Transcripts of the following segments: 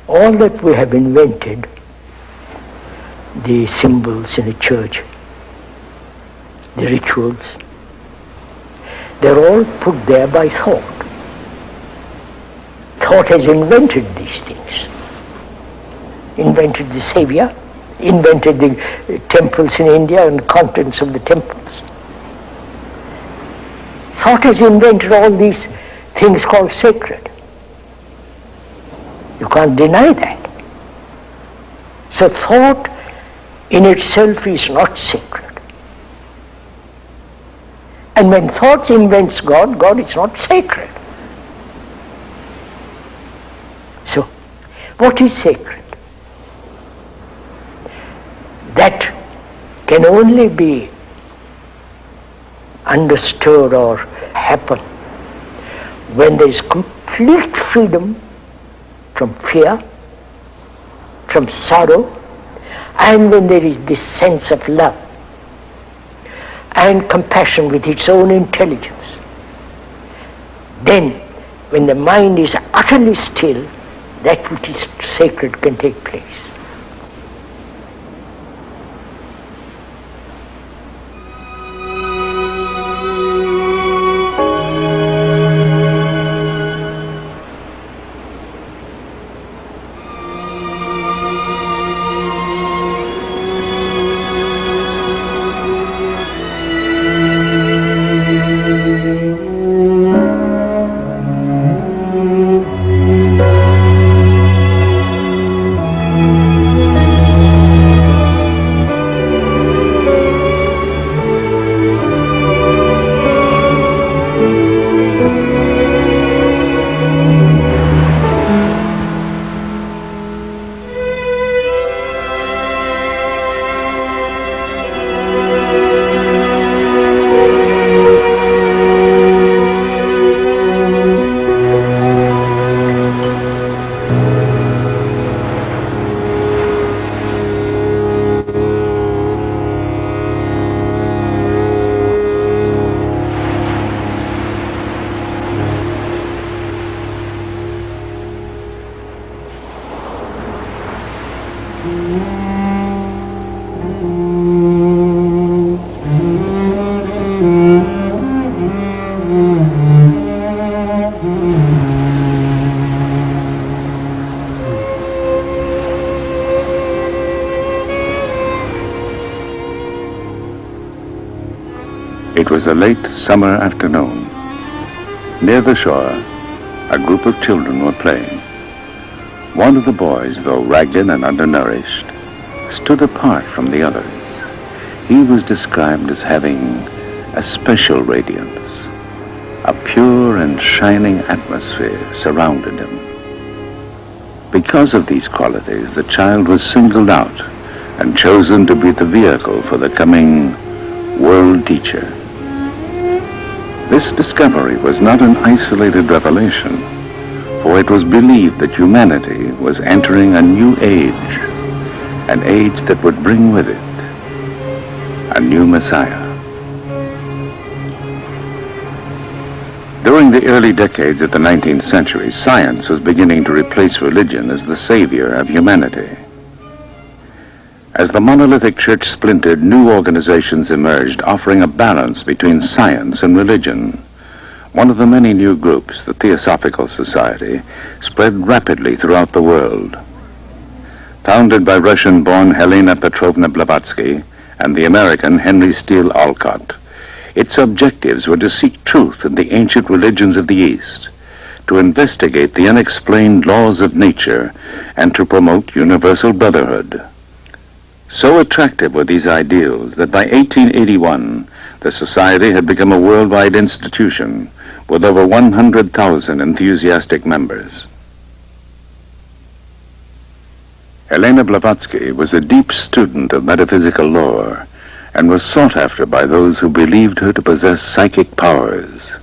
all that we have invented, the symbols in a church, the rituals, they're all put there by thought. Thought has invented these things. Invented the Savior, invented the temples in India and the contents of the temples. Thought has invented all these things called sacred. You can't deny that. So thought in itself is not sacred. And when thought invents God, God is not sacred. So, what is sacred? That can only be understood or happen when there is complete freedom from fear, from sorrow, and when there is this sense of love and compassion with its own intelligence. Then, when the mind is utterly still, that which is sacred can take place. It was a late summer afternoon. Near the shore, a group of children were playing. One of the boys, though ragged and undernourished, stood apart from the others. He was described as having a special radiance. A pure and shining atmosphere surrounded him. Because of these qualities, the child was singled out and chosen to be the vehicle for the coming world teacher. This discovery was not an isolated revelation, for it was believed that humanity was entering a new age, an age that would bring with it a new Messiah. During the early decades of the 19th century, science was beginning to replace religion as the savior of humanity. As the monolithic church splintered, new organizations emerged, offering a balance between science and religion. One of the many new groups, the Theosophical Society, spread rapidly throughout the world. Founded by Russian-born Helena Petrovna Blavatsky and the American Henry Steele Olcott, its objectives were to seek truth in the ancient religions of the East, to investigate the unexplained laws of nature, and to promote universal brotherhood. So attractive were these ideals that by 1881, the Society had become a worldwide institution with over 100,000 enthusiastic members. Helena Blavatsky was a deep student of metaphysical lore and was sought after by those who believed her to possess psychic powers.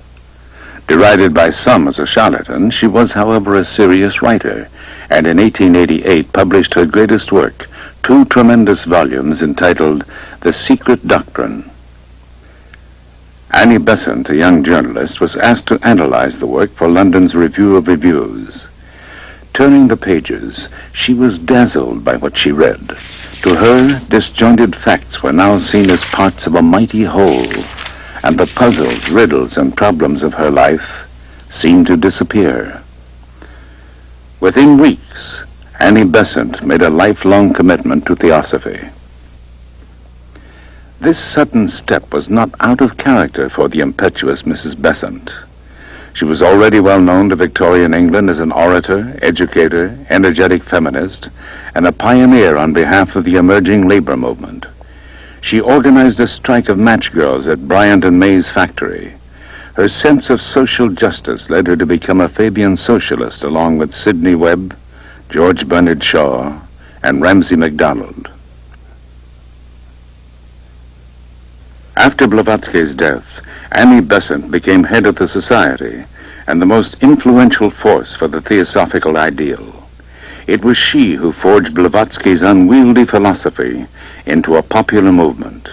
Derided by some as a charlatan, she was, however, a serious writer, and in 1888 published her greatest work, 2 tremendous volumes entitled The Secret Doctrine. Annie Besant, a young journalist, was asked to analyze the work for London's Review of Reviews. Turning the pages, she was dazzled by what she read. To her, disjointed facts were now seen as parts of a mighty whole, and the puzzles, riddles, and problems of her life seemed to disappear. Within weeks, Annie Besant made a lifelong commitment to Theosophy. This sudden step was not out of character for the impetuous Mrs. Besant. She was already well known to Victorian England as an orator, educator, energetic feminist, and a pioneer on behalf of the emerging labor movement. She organized a strike of match girls at Bryant and May's factory. Her sense of social justice led her to become a Fabian socialist along with Sidney Webb, George Bernard Shaw, and Ramsay MacDonald. After Blavatsky's death, Annie Besant became head of the society and the most influential force for the Theosophical ideal. It was she who forged Blavatsky's unwieldy philosophy into a popular movement.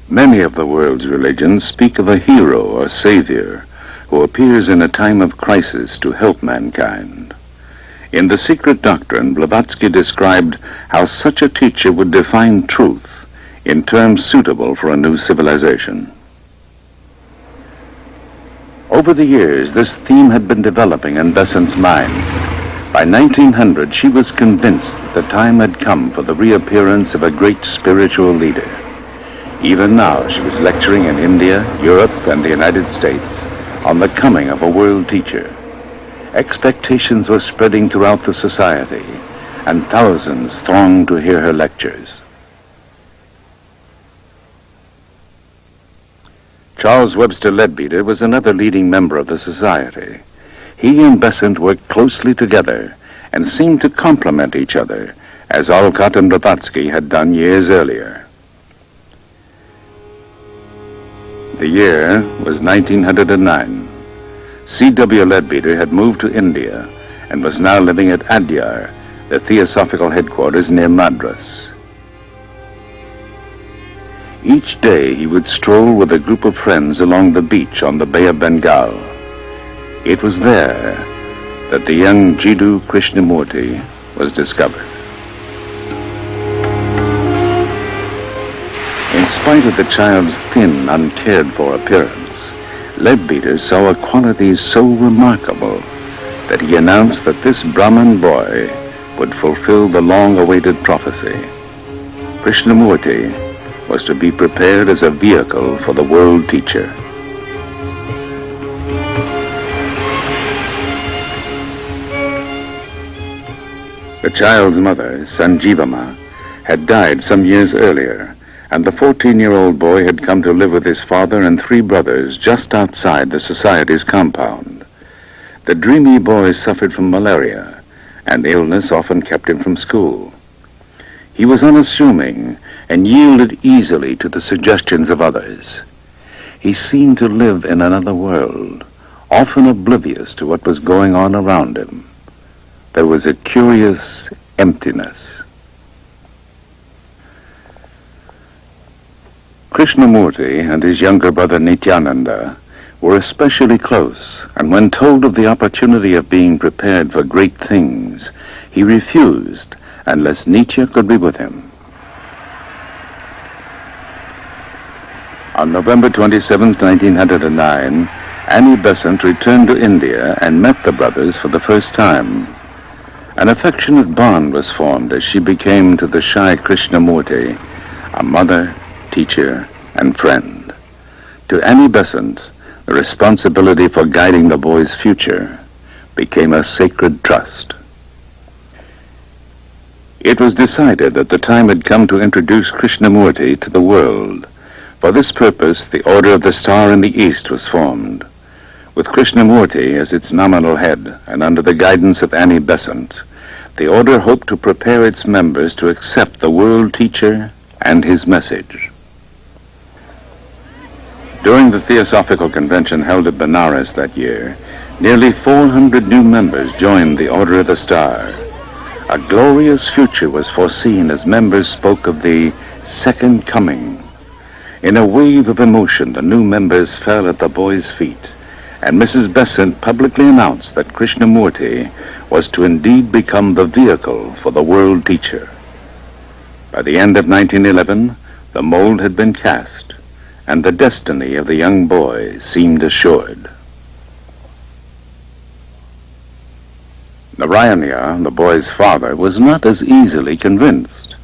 Many of the world's religions speak of a hero or savior who appears in a time of crisis to help mankind. In The Secret Doctrine, Blavatsky described how such a teacher would define truth in terms suitable for a new civilization. Over the years, this theme had been developing in Besant's mind. By 1900, she was convinced that the time had come for the reappearance of a great spiritual leader. Even now, she was lecturing in India, Europe, and the United States on the coming of a world teacher. Expectations were spreading throughout the society, and thousands thronged to hear her lectures. Charles Webster Leadbeater was another leading member of the society. He and Besant worked closely together and seemed to complement each other, as Alcott and Blavatsky had done years earlier. The year was 1909. C.W. Leadbeater had moved to India and was now living at Adyar, the Theosophical headquarters near Madras. Each day he would stroll with a group of friends along the beach on the Bay of Bengal. It was there that the young Jiddu Krishnamurti was discovered. In spite of the child's thin, uncared-for appearance, Leadbeater saw qualities so remarkable that he announced that this Brahmin boy would fulfill the long-awaited prophecy. Krishnamurti was to be prepared as a vehicle for the world teacher. The child's mother, Sanjivama, had died some years earlier, and the 14-year-old boy had come to live with his father and 3 brothers just outside the society's compound. The dreamy boy suffered from malaria, and illness often kept him from school. He was unassuming and yielded easily to the suggestions of others. He seemed to live in another world, often oblivious to what was going on around him. There was a curious emptiness. Krishnamurti and his younger brother Nityananda were especially close, and when told of the opportunity of being prepared for great things, he refused unless Nietzsche could be with him. On November 27, 1909, Annie Besant returned to India and met the brothers for the first time. An affectionate bond was formed as she became to the shy Krishnamurti a mother, teacher, and friend. To Annie Besant, the responsibility for guiding the boy's future became a sacred trust. It was decided that the time had come to introduce Krishnamurti to the world. For this purpose, the Order of the Star in the East was formed. With Krishnamurti as its nominal head and under the guidance of Annie Besant, the order hoped to prepare its members to accept the world teacher and his message. During the Theosophical Convention held at Benares that year, nearly 400 new members joined the Order of the Star. A glorious future was foreseen as members spoke of the second coming. In a wave of emotion, the new members fell at the boy's feet and Mrs. Besant publicly announced that Krishnamurti was to indeed become the vehicle for the world teacher. By the end of 1911, the mold had been cast, and the destiny of the young boy seemed assured. Narayana, the boy's father, was not as easily convinced.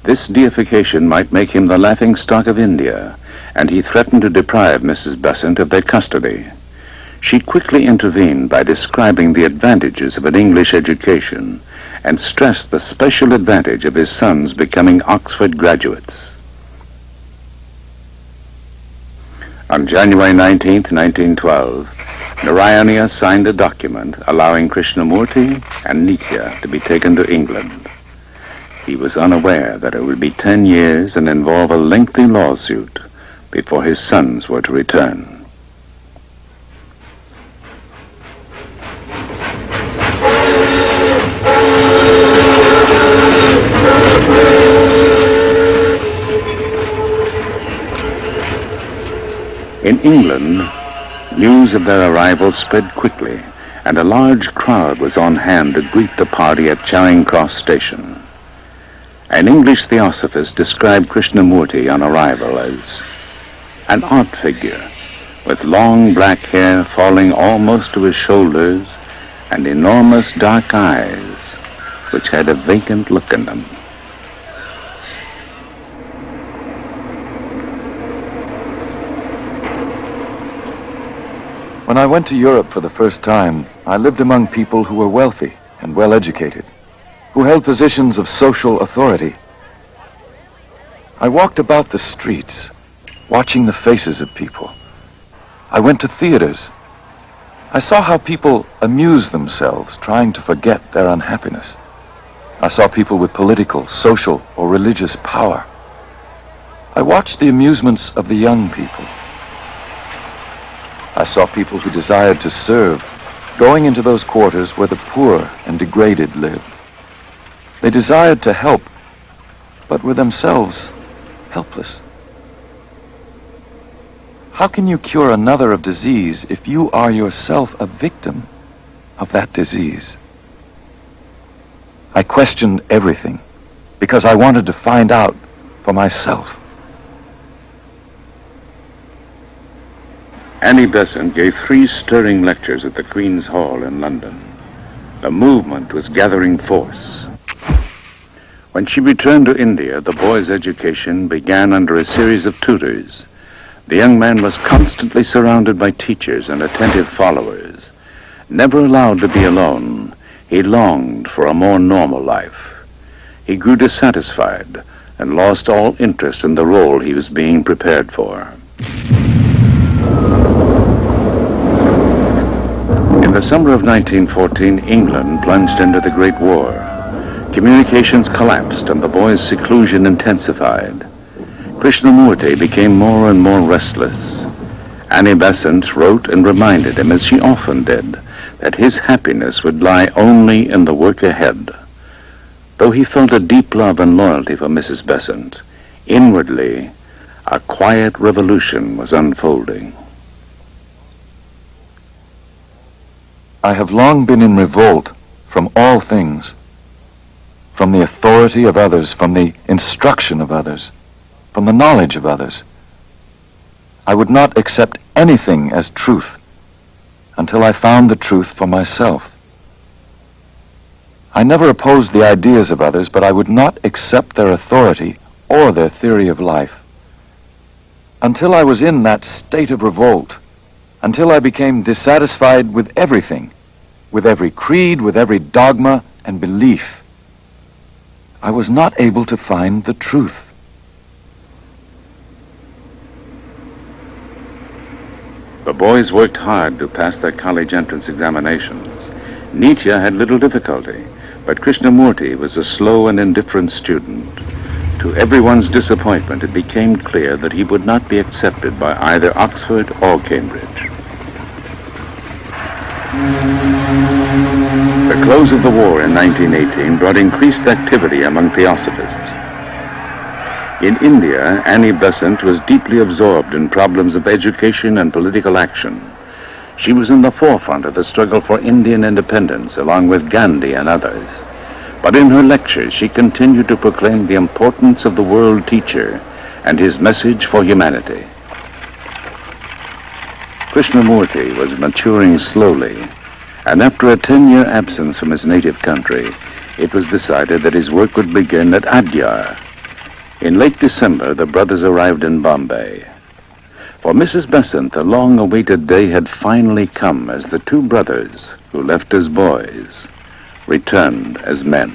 This deification might make him the laughingstock of India, and he threatened to deprive Mrs. Besant of their custody. She quickly intervened by describing the advantages of an English education and stressed the special advantage of his sons becoming Oxford graduates. On January 19, 1912, Narayana signed a document allowing Krishnamurti and Nitya to be taken to England. He was unaware that it would be 10 years and involve a lengthy lawsuit before his sons were to return. In England, news of their arrival spread quickly, and a large crowd was on hand to greet the party at Charing Cross Station. An English theosophist described Krishnamurti on arrival as an odd figure, with long black hair falling almost to his shoulders and enormous dark eyes, which had a vacant look in them. When I went to Europe for the first time, I lived among people who were wealthy and well-educated, who held positions of social authority. I walked about the streets, watching the faces of people. I went to theaters. I saw how people amuse themselves, trying to forget their unhappiness. I saw people with political, social, or religious power. I watched the amusements of the young people. I saw people who desired to serve, going into those quarters where the poor and degraded lived. They desired to help, but were themselves helpless. How can you cure another of disease if you are yourself a victim of that disease? I questioned everything because I wanted to find out for myself. Annie Besant gave 3 stirring lectures at the Queen's Hall in London. The movement was gathering force. When she returned to India, the boy's education began under a series of tutors. The young man was constantly surrounded by teachers and attentive followers. Never allowed to be alone, he longed for a more normal life. He grew dissatisfied and lost all interest in the role he was being prepared for. In the summer of 1914, England plunged into the Great War. Communications collapsed and the boy's seclusion intensified. Krishnamurti became more and more restless. Annie Besant wrote and reminded him, as she often did, that his happiness would lie only in the work ahead. Though he felt a deep love and loyalty for Mrs. Besant, inwardly, a quiet revolution was unfolding. I have long been in revolt from all things, from the authority of others, from the instruction of others, from the knowledge of others. I would not accept anything as truth until I found the truth for myself. I never opposed the ideas of others, but I would not accept their authority or their theory of life. Until I was in that state of revolt, until I became dissatisfied with everything, with every creed, with every dogma and belief, I was not able to find the truth. The boys worked hard to pass their college entrance examinations. Nitya had little difficulty, but Krishnamurti was a slow and indifferent student. To everyone's disappointment, it became clear that he would not be accepted by either Oxford or Cambridge. The close of the war in 1918 brought increased activity among theosophists. In India, Annie Besant was deeply absorbed in problems of education and political action. She was in the forefront of the struggle for Indian independence, along with Gandhi and others. But in her lectures, she continued to proclaim the importance of the world teacher and his message for humanity. Krishnamurti was maturing slowly, and after a 10-year absence from his native country, it was decided that his work would begin at Adyar. In late December, the brothers arrived in Bombay. For Mrs. Besant, the long-awaited day had finally come as the two brothers, who left as boys, returned as men.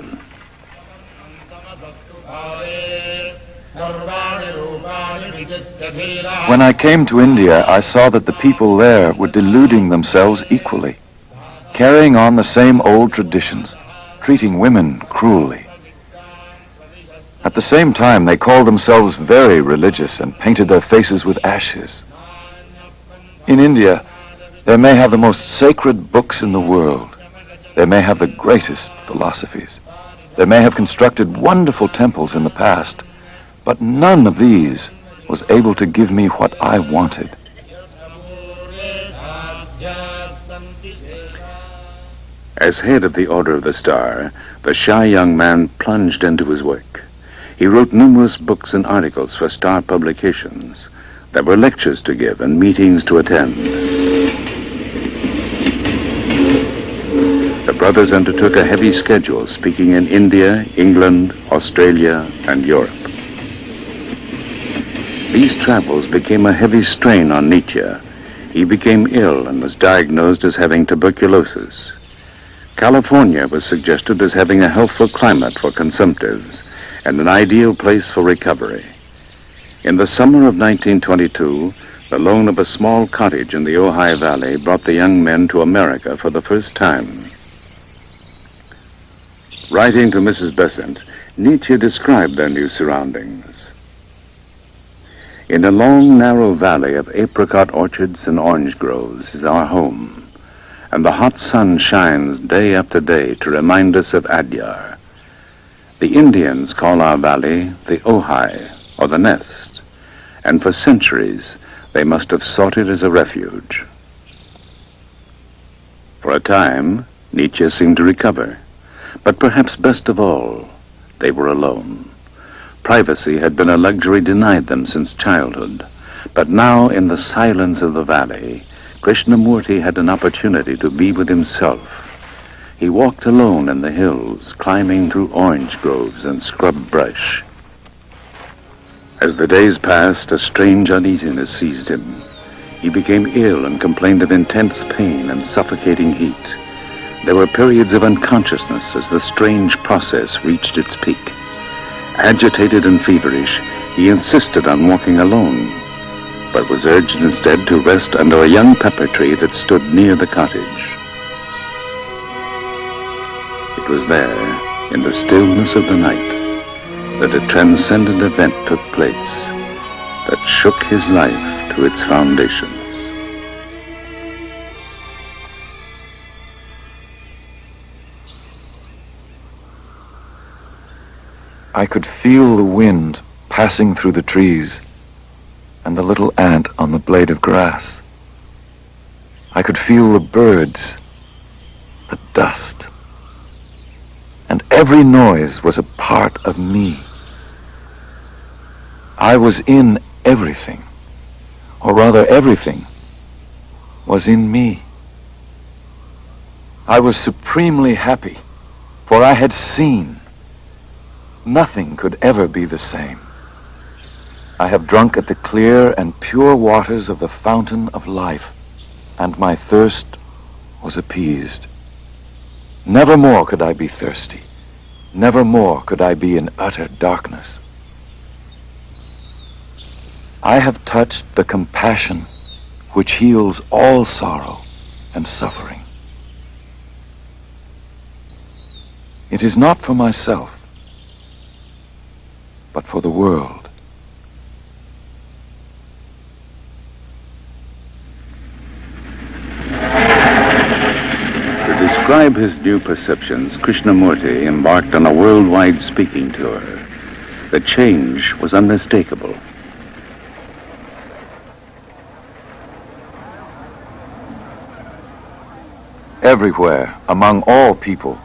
When I came to India, I saw that the people there were deluding themselves equally, carrying on the same old traditions, treating women cruelly. At the same time, they called themselves very religious and painted their faces with ashes. In India, they may have the most sacred books in the world. They may have the greatest philosophies. They may have constructed wonderful temples in the past, but none of these was able to give me what I wanted. As head of the Order of the Star, the shy young man plunged into his work. He wrote numerous books and articles for Star publications. There were lectures to give and meetings to attend. The brothers undertook a heavy schedule, speaking in India, England, Australia, and Europe. These travels became a heavy strain on Nietzsche. He became ill and was diagnosed as having tuberculosis. California was suggested as having a healthful climate for consumptives and an ideal place for recovery. In the summer of 1922, the loan of a small cottage in the Ojai Valley brought the young men to America for the first time. Writing to Mrs. Besant, Nietzsche described their new surroundings. In a long, narrow valley of apricot orchards and orange groves is our home, and the hot sun shines day after day to remind us of Adyar. The Indians call our valley the Ojai, or the nest, and for centuries they must have sought it as a refuge. For a time, Nietzsche seemed to recover, but perhaps best of all, they were alone. Privacy had been a luxury denied them since childhood, but now in the silence of the valley, Krishnamurti had an opportunity to be with himself. He walked alone in the hills, climbing through orange groves and scrub brush. As the days passed, a strange uneasiness seized him. He became ill and complained of intense pain and suffocating heat. There were periods of unconsciousness as the strange process reached its peak. Agitated and feverish, he insisted on walking alone, but was urged instead to rest under a young pepper tree that stood near the cottage. It was there, in the stillness of the night, that a transcendent event took place that shook his life to its foundations. I could feel the wind passing through the trees and the little ant on the blade of grass. I could feel the birds, the dust, and every noise was a part of me. I was in everything, or rather everything was in me. I was supremely happy, for I had seen. Nothing could ever be the same. I have drunk at the clear and pure waters of the fountain of life, and my thirst was appeased. Never more could I be thirsty. Never more could I be in utter darkness. I have touched the compassion which heals all sorrow and suffering. It is not for myself, but for the world. To describe his new perceptions, Krishnamurti embarked on a worldwide speaking tour. The change was unmistakable. Everywhere, among all people,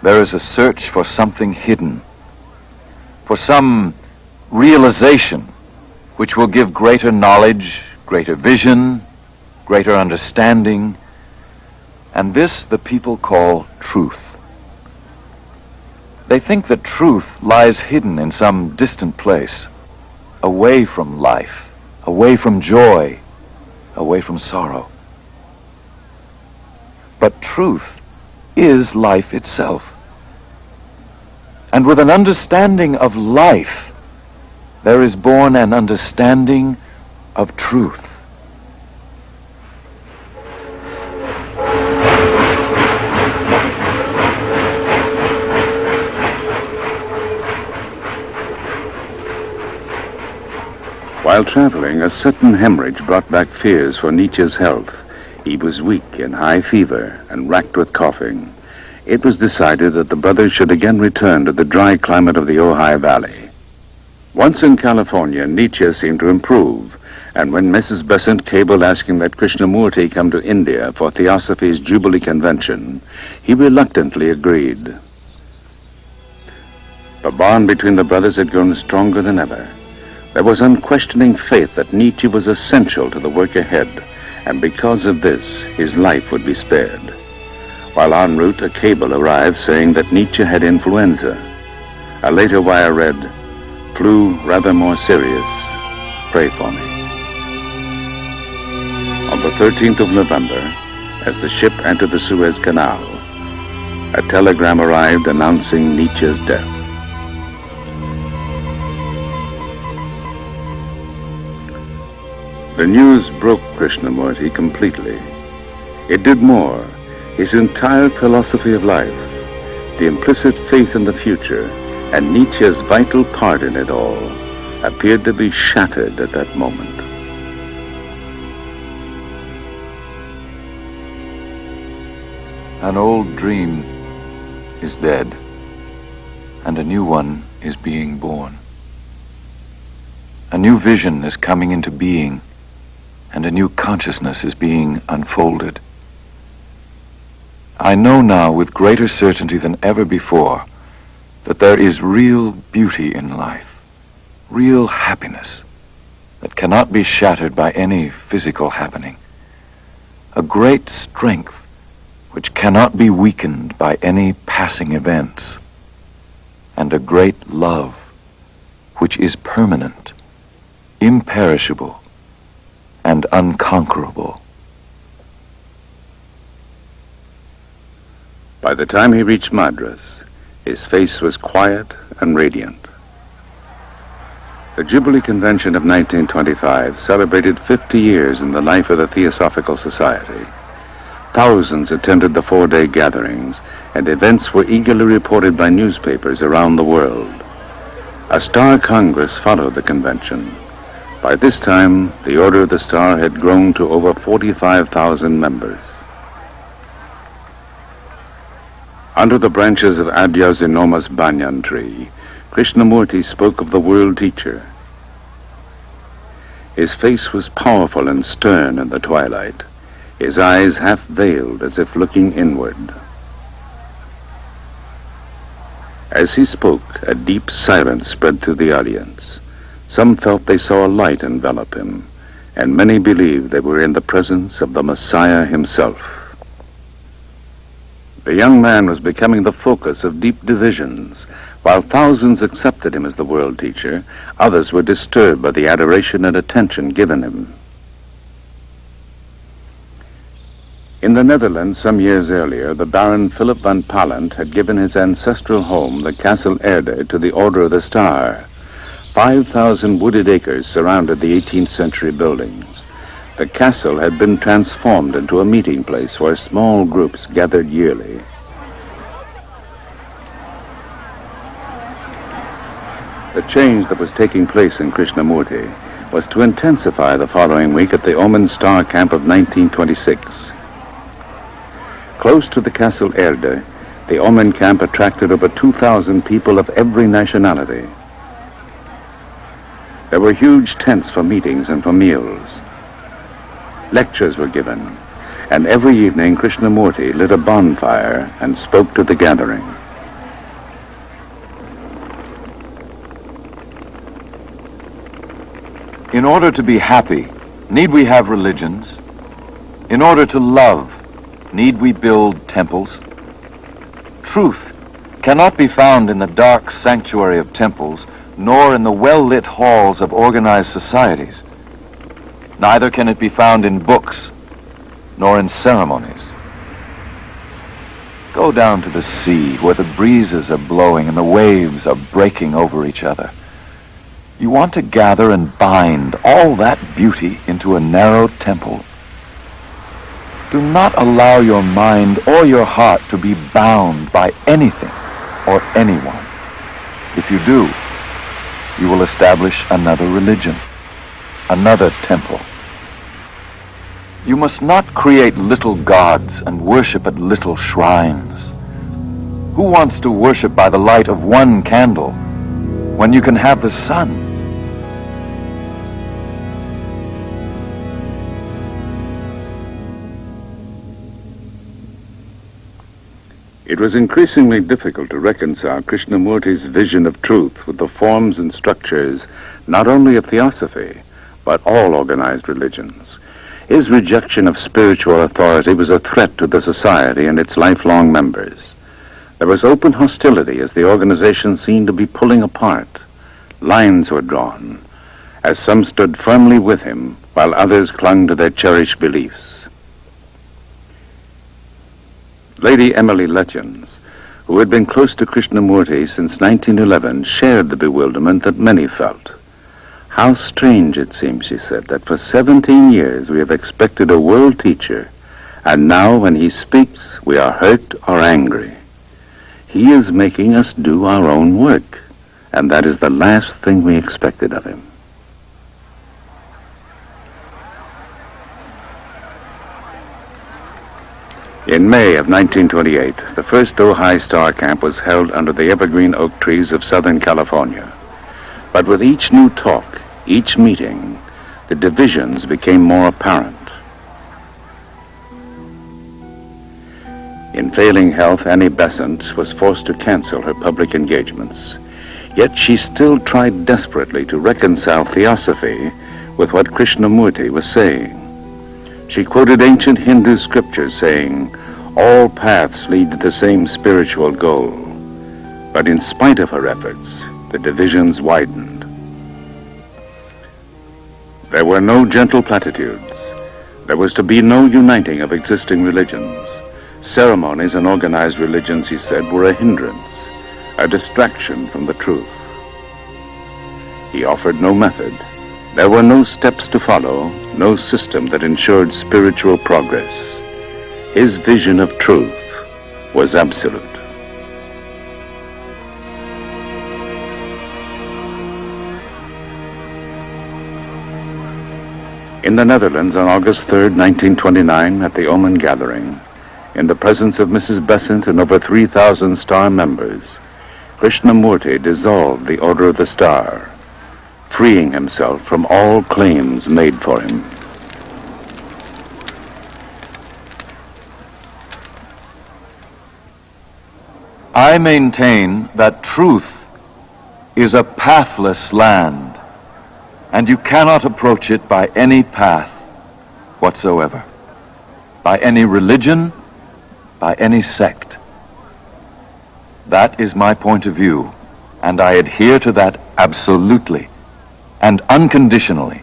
there is a search for something hidden, for some realization which will give greater knowledge, greater vision, greater understanding, and this the people call truth. They think that truth lies hidden in some distant place, away from life, away from joy, away from sorrow. But truth is life itself. And with an understanding of life, there is born an understanding of truth. While traveling, a sudden hemorrhage brought back fears for Nietzsche's health. He was weak in high fever and racked with coughing. It was decided that the brothers should again return to the dry climate of the Ojai Valley. Once in California, Nietzsche seemed to improve, and when Mrs. Besant cabled asking that Krishnamurti come to India for Theosophy's Jubilee Convention, he reluctantly agreed. The bond between the brothers had grown stronger than ever. There was unquestioning faith that Nietzsche was essential to the work ahead, and because of this, his life would be spared. While en route, a cable arrived saying that Nietzsche had influenza. A later wire read, "Flu rather more serious. Pray for me." On the 13th of November, as the ship entered the Suez Canal, a telegram arrived announcing Nietzsche's death. The news broke Krishnamurti completely. It did more. His entire philosophy of life, the implicit faith in the future, and Nietzsche's vital part in it all, appeared to be shattered at that moment. An old dream is dead, and a new one is being born. A new vision is coming into being, and a new consciousness is being unfolded. I know now with greater certainty than ever before that there is real beauty in life, real happiness that cannot be shattered by any physical happening, a great strength which cannot be weakened by any passing events, and a great love which is permanent, imperishable, and unconquerable. By the time he reached Madras, his face was quiet and radiant. The Jubilee Convention of 1925 celebrated 50 years in the life of the Theosophical Society. Thousands attended the 4-day gatherings, and events were eagerly reported by newspapers around the world. A Star Congress followed the convention. By this time, the Order of the Star had grown to over 45,000 members. Under the branches of Adya's enormous banyan tree, Krishnamurti spoke of the world teacher. His face was powerful and stern in the twilight, his eyes half veiled as if looking inward. As he spoke, a deep silence spread through the audience. Some felt they saw a light envelop him, and many believed they were in the presence of the Messiah himself. The young man was becoming the focus of deep divisions. While thousands accepted him as the world teacher, others were disturbed by the adoration and attention given him. In the Netherlands, some years earlier, the Baron Philip van Pallandt had given his ancestral home, the Castle Erde, to the Order of the Star. 5,000 wooded acres surrounded the 18th century buildings. The castle had been transformed into a meeting place where small groups gathered yearly. The change that was taking place in Krishnamurti was to intensify the following week at the Oman Star Camp of 1926. Close to the Castle Erde, the Oman camp attracted over 2,000 people of every nationality. There were huge tents for meetings and for meals. Lectures were given, and every evening Krishnamurti lit a bonfire and spoke to the gathering. In order to be happy, need we have religions? In order to love, need we build temples? Truth cannot be found in the dark sanctuary of temples, nor in the well-lit halls of organized societies. Neither can it be found in books, nor in ceremonies. Go down to the sea, where the breezes are blowing and the waves are breaking over each other. You want to gather and bind all that beauty into a narrow temple. Do not allow your mind or your heart to be bound by anything or anyone. If you do, you will establish another religion, another temple. You must not create little gods and worship at little shrines. Who wants to worship by the light of one candle when you can have the sun? It was increasingly difficult to reconcile Krishnamurti's vision of truth with the forms and structures not only of Theosophy, but all organized religions. His rejection of spiritual authority was a threat to the society and its lifelong members. There was open hostility as the organization seemed to be pulling apart. Lines were drawn, as some stood firmly with him, while others clung to their cherished beliefs. Lady Emily Letchens, who had been close to Krishnamurti since 1911, shared the bewilderment that many felt. How strange it seems, she said, that for 17 years we have expected a world teacher, and now when he speaks we are hurt or angry. He is making us do our own work, and that is the last thing we expected of him. In May of 1928, the first Ojai Star Camp was held under the evergreen oak trees of Southern California. But with each new talk, each meeting, the divisions became more apparent. In failing health, Annie Besant was forced to cancel her public engagements. Yet she still tried desperately to reconcile Theosophy with what Krishnamurti was saying. She quoted ancient Hindu scriptures saying, "All paths lead to the same spiritual goal." But in spite of her efforts, the divisions widened. There were no gentle platitudes. There was to be no uniting of existing religions. Ceremonies and organized religions, he said, were a hindrance, a distraction from the truth. He offered no method. There were no steps to follow, no system that ensured spiritual progress. His vision of truth was absolute. In the Netherlands on August 3rd, 1929, at the Oman Gathering, in the presence of Mrs. Besant and over 3,000 Star members, Krishnamurti dissolved the Order of the Star, freeing himself from all claims made for him. I maintain that truth is a pathless land, and you cannot approach it by any path whatsoever, by any religion, by any sect. That is my point of view, and I adhere to that absolutely and unconditionally.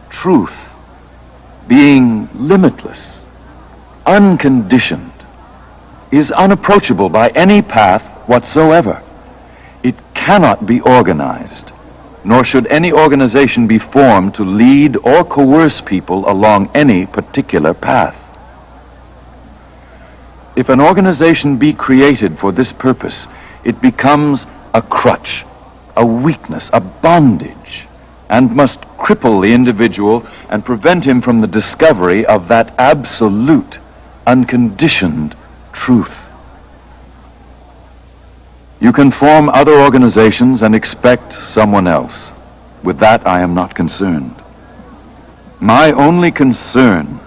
Truth, being limitless, unconditioned, is unapproachable by any path whatsoever. It cannot be organized, nor should any organization be formed to lead or coerce people along any particular path. If an organization be created for this purpose, it becomes a crutch, a weakness, a bondage, and must cripple the individual and prevent him from the discovery of that absolute, unconditioned truth. You can form other organizations and expect someone else. With that, I am not concerned. My only concern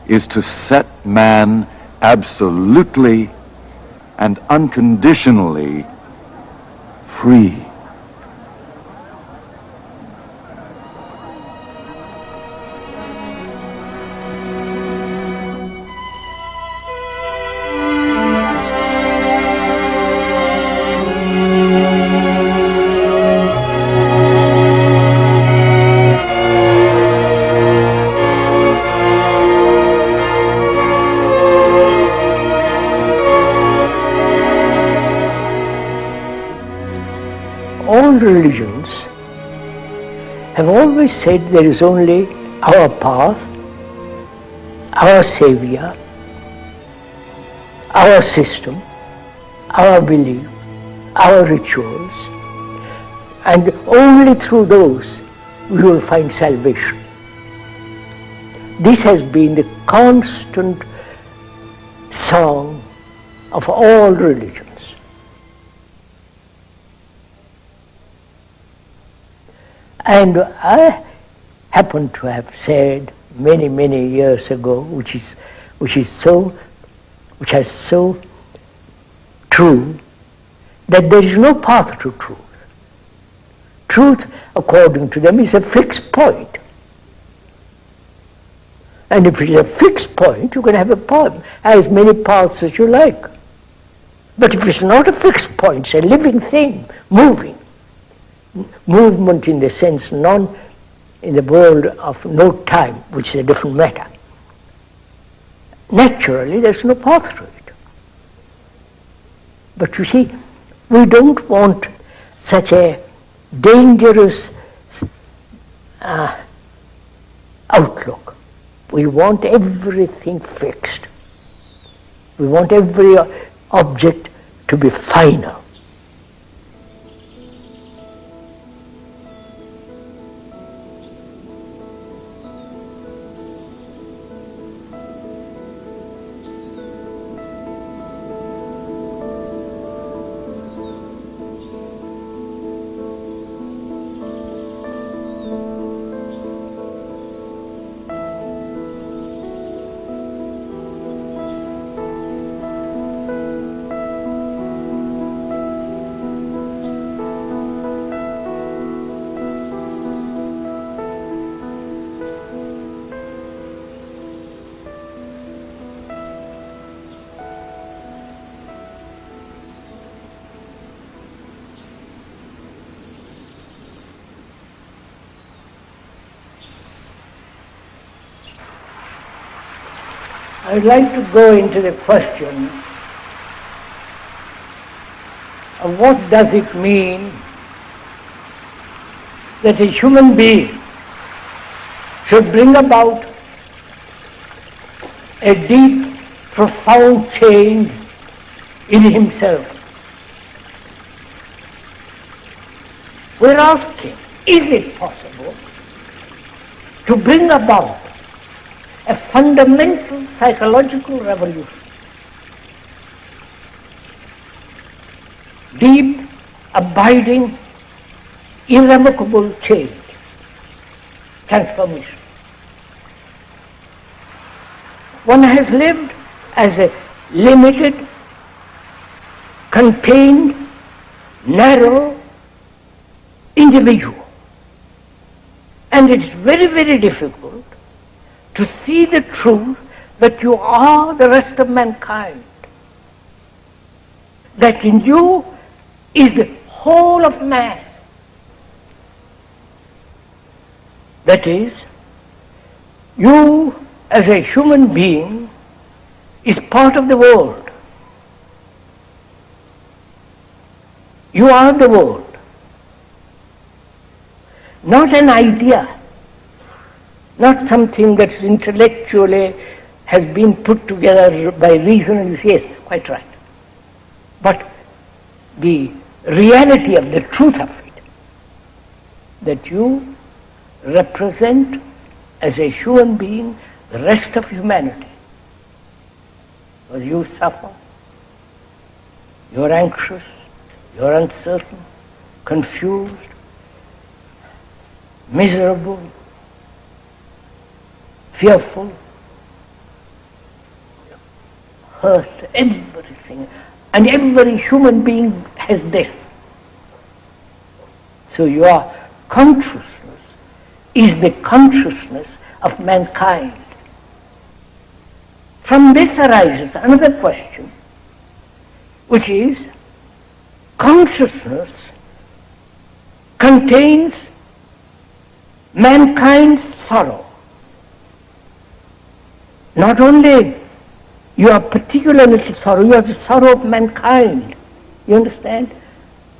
is to set man absolutely and unconditionally free. All religions have always said there is only our path, our savior, our system, our belief, our rituals, and only through those we will find salvation. This has been the constant song of all religions. And I happen to have said many, many years ago, which has so true, that there is no path to truth. Truth, according to them, is a fixed point. And if it is a fixed point, you can have as many paths as you like. But if it's not a fixed point, it's a living thing, moving. Movement in the sense in the world of no time, which is a different matter. Naturally, there's no path to it. But you see, we don't want such a dangerous outlook. We want everything fixed. We want every object to be final. I'd like to go into the question of what does it mean that a human being should bring about a deep, profound change in himself. We're asking, is it possible to bring about a fundamental psychological revolution? Deep, abiding, irrevocable change, transformation. One has lived as a limited, contained, narrow individual. And it's very, very difficult to see the truth that you are the rest of mankind. That in you is the whole of man. That is, you as a human being is part of the world. You are the world. Not an idea, not something that's intellectually has been put together by reason and you say, yes, quite right. But the reality of the truth of it, that you represent as a human being the rest of humanity. Well, you suffer, you're anxious, you're uncertain, confused, miserable, fearful, hurt, everything. And every human being has this. So your consciousness is the consciousness of mankind. From this arises another question, which is, consciousness contains mankind's sorrow. Not only your particular little sorrow, you have the sorrow of mankind. You understand?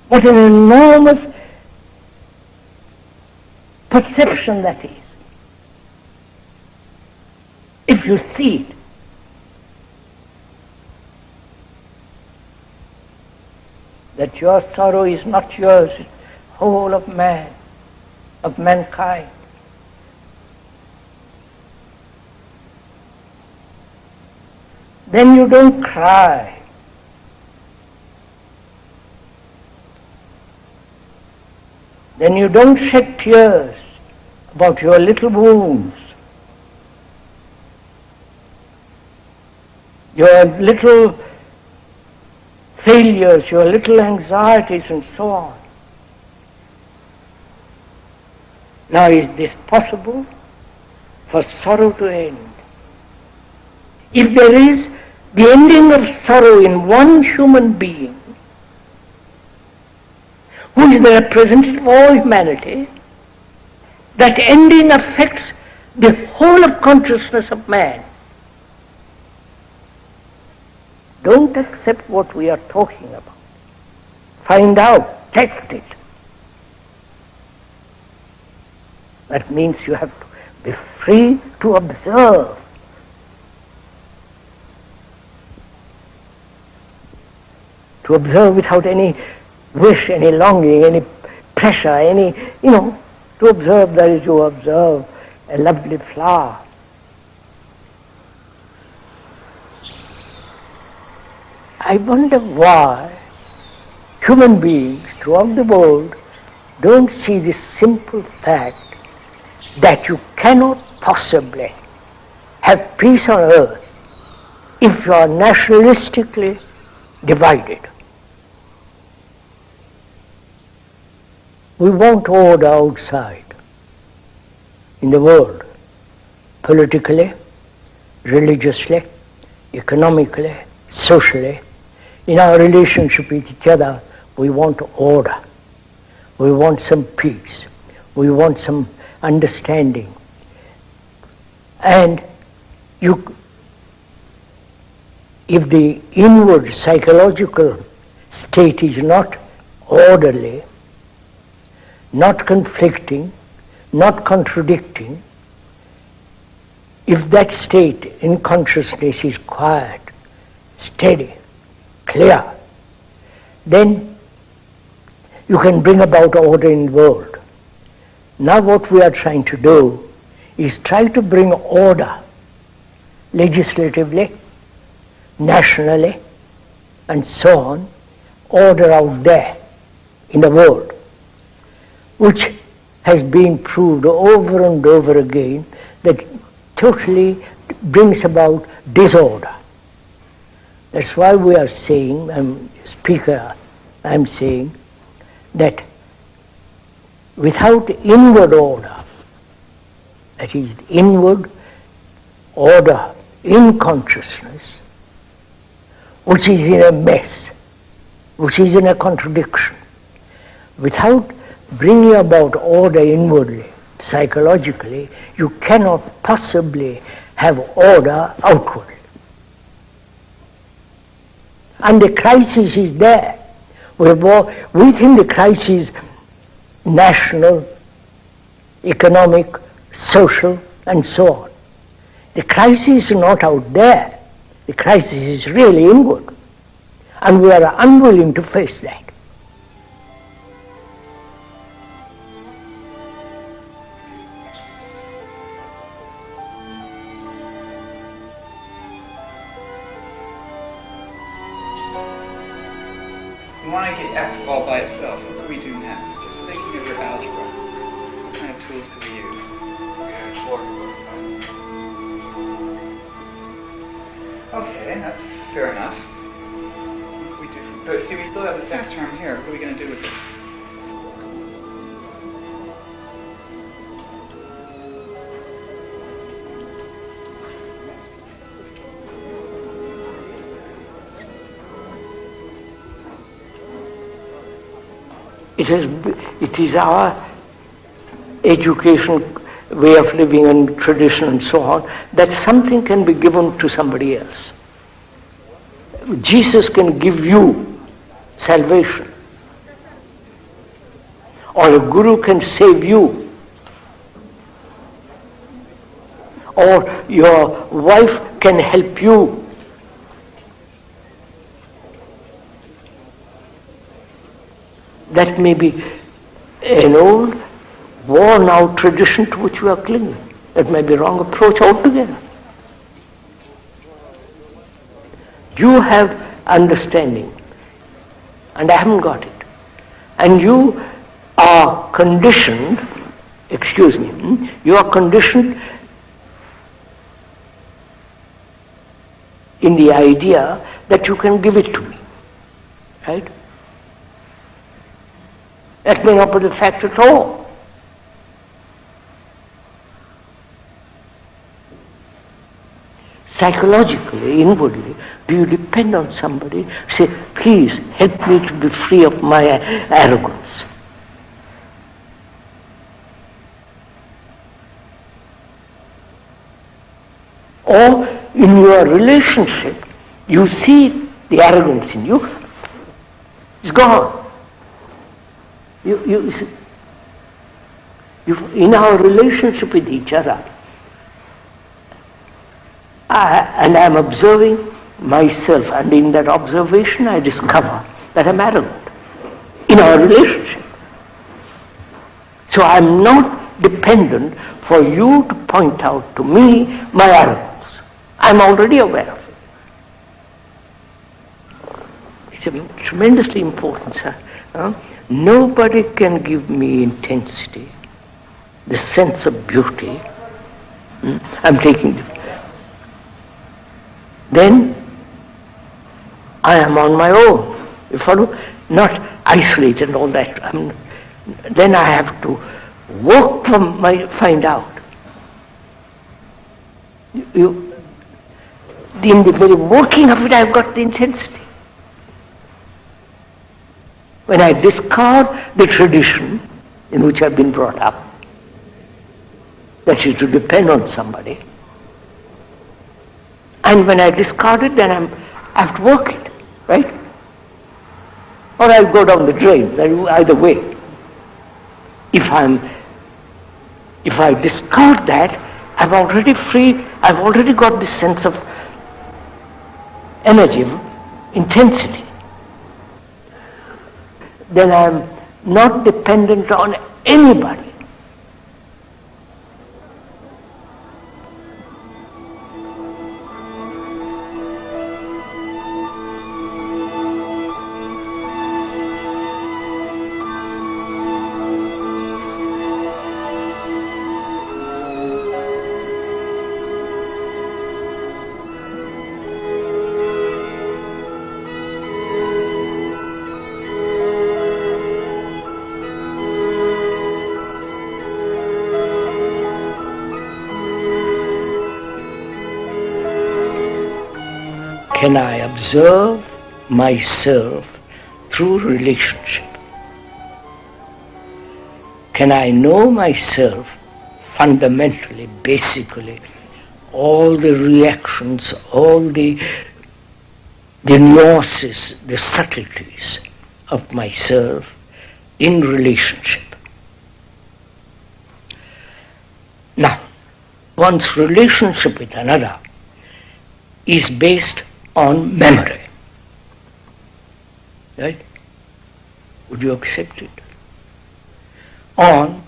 What an enormous perception that is. If you see it. That your sorrow is not yours, it's the whole of man, of mankind. Then you don't cry. Then you don't shed tears about your little wounds, your little failures, your little anxieties and so on. Now, is this possible for sorrow to end? If there is the ending of sorrow in one human being, who is the representative of all humanity, that ending affects the whole of consciousness of man. Don't accept what we are talking about. Find out, test it. That means you have to be free to observe. To observe without any wish, any longing, any pressure, to observe that is to observe a lovely flower. I wonder why human beings throughout the world don't see this simple fact that you cannot possibly have peace on earth if you are nationalistically divided. We want order outside in the world, politically, religiously, economically, socially. In our relationship with each other, we want order. We want some peace. We want some understanding. And if the inward psychological state is not orderly, not conflicting, not contradicting, if that state in consciousness is quiet, steady, clear, then you can bring about order in the world. Now what we are trying to do is try to bring order legislatively, nationally, and so on, order out there in the world, which has been proved over and over again that totally brings about disorder. That's why we are saying, I'm saying that without inward order, that is inward order in consciousness, which is in a mess, which is in a contradiction, without bringing about order inwardly, psychologically, you cannot possibly have order outwardly. And the crisis is there. We think the crisis national, economic, social, and so on. The crisis is not out there. The crisis is really inward. And we are unwilling to face that. We want to get X all by itself. What can we do next? Just thinking of your algebra. What kind of tools could we use? Okay, that's fair enough. What can we do? But see, we still have the sex term here. What are we going to do with it? It is our educational way of living and tradition and so on, that something can be given to somebody else. Jesus can give you salvation, or a guru can save you, or your wife can help you. That may be an old, worn-out tradition to which we are clinging. That may be a wrong approach altogether. You have understanding, and I haven't got it. And you are conditioned, you are conditioned in the idea that you can give it to me. Right? That may not be the fact at all. Psychologically, inwardly, do you depend on somebody? Say, please help me to be free of my arrogance. Or in your relationship, you see the arrogance in you, it's gone. You see, in our relationship with each other, I am observing myself, and in that observation I discover that I'm arrogant in our relationship. So I'm not dependent for you to point out to me my arrogance. I'm already aware of it. It's tremendously important, sir. Nobody can give me intensity, the sense of beauty. I'm taking it. Then I am on my own. You follow? Not isolated and all that. Then I have to work find out. In the very working of it, I've got the intensity. When I discard the tradition in which I've been brought up, that is to depend on somebody, and when I discard it, then I have to work it, right? Or I'll go down the drain, either way. If I discard that, I'm already free, I've already got this sense of energy, intensity. Then I'm not dependent on anybody. Can I observe myself through relationship? Can I know myself fundamentally, basically, all the reactions, all the nuances, the subtleties of myself in relationship? Now, one's relationship with another is based on memory. Right? Would you accept it? On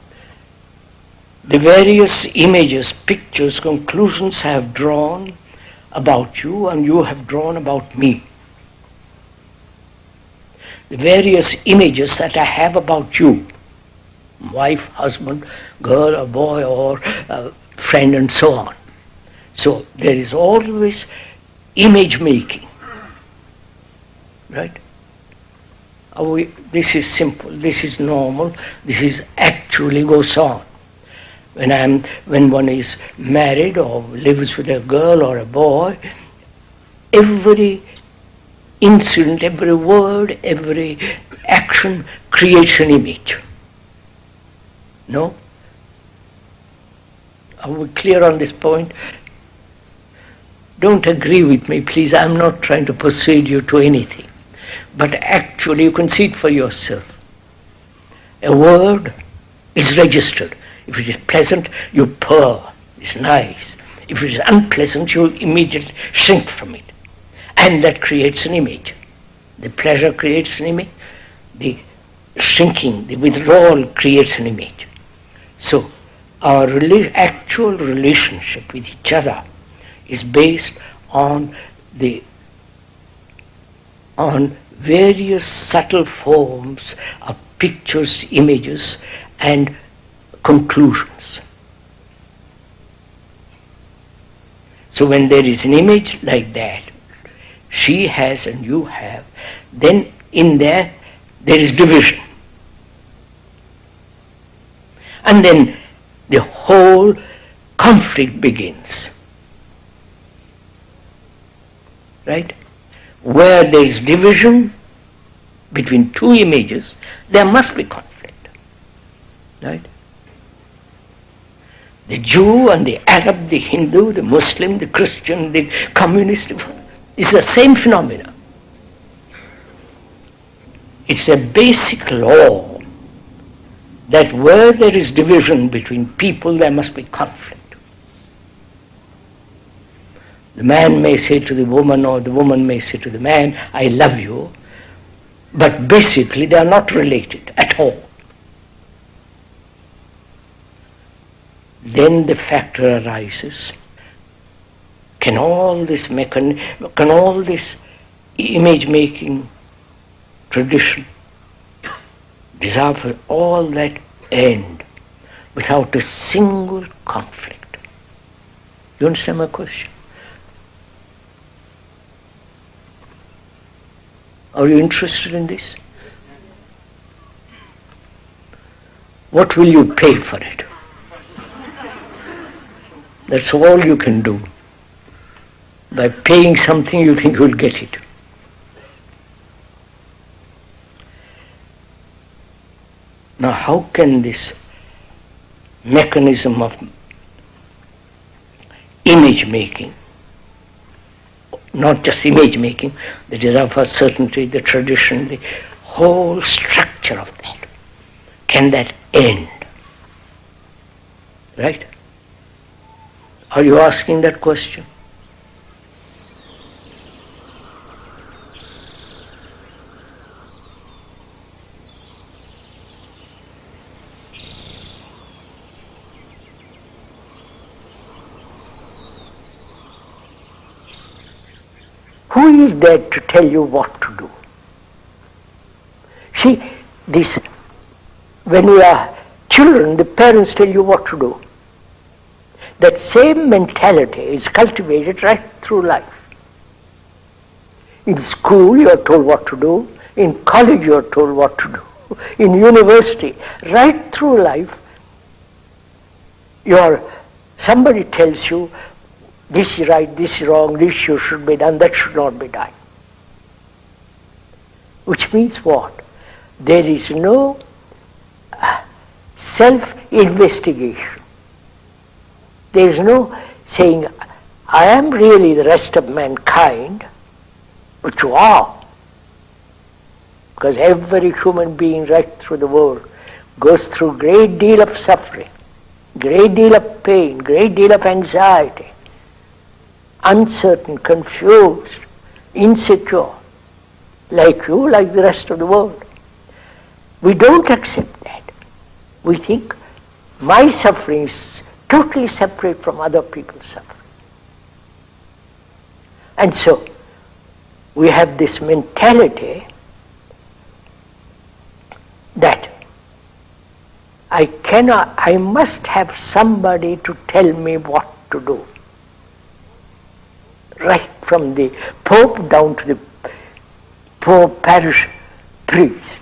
the various images, pictures, conclusions I have drawn about you and you have drawn about me. The various images that I have about you, wife, husband, girl or boy or friend and so on. So there is always image making. Right? This is simple, this is normal, this is actually goes on. When one is married or lives with a girl or a boy, every incident, every word, every action creates an image. No? Are we clear on this point? Don't agree with me, please. I'm not trying to persuade you to anything. But actually you can see it for yourself. A word is registered. If it is pleasant, you purr. It's nice. If it is unpleasant, you immediately shrink from it. And that creates an image. The pleasure creates an image. The shrinking, the withdrawal creates an image. So our actual relationship with each other is based on various subtle forms of pictures, images, and conclusions. So when there is an image like that, she has and you have, then in there is division. And then the whole conflict begins. Right? Where there is division between two images, there must be conflict. Right? The Jew and the Arab, the Hindu, the Muslim, the Christian, the communist, is the same phenomena. It's a basic law that where there is division between people, there must be conflict. The man may say to the woman, or the woman may say to the man, I love you, but basically they are not related at all. Then the factor arises, can all this image-making tradition deserve all that end without a single conflict? You understand my question? Are you interested in this? What will you pay for it? That's all you can do. By paying something you think you'll get it. Now how can this mechanism of image making, not just image making, the desire for certainty, the tradition, the whole structure of that, can that end? Right? Are you asking that question? Who is there to tell you what to do? See, when you are children, the parents tell you what to do. That same mentality is cultivated right through life. In school you are told what to do, in college you are told what to do, in university, right through life, somebody tells you this is right, this is wrong, this should be done, that should not be done. Which means what? There is no self-investigation. There is no saying, I am really the rest of mankind, but you are. Because every human being right through the world goes through great deal of suffering, great deal of pain, great deal of anxiety, uncertain, confused, insecure, like you, like the rest of the world. We don't accept that. We think my suffering is totally separate from other people's suffering. And so, we have this mentality that I must have somebody to tell me what to do. Right from the Pope down to the poor parish priest.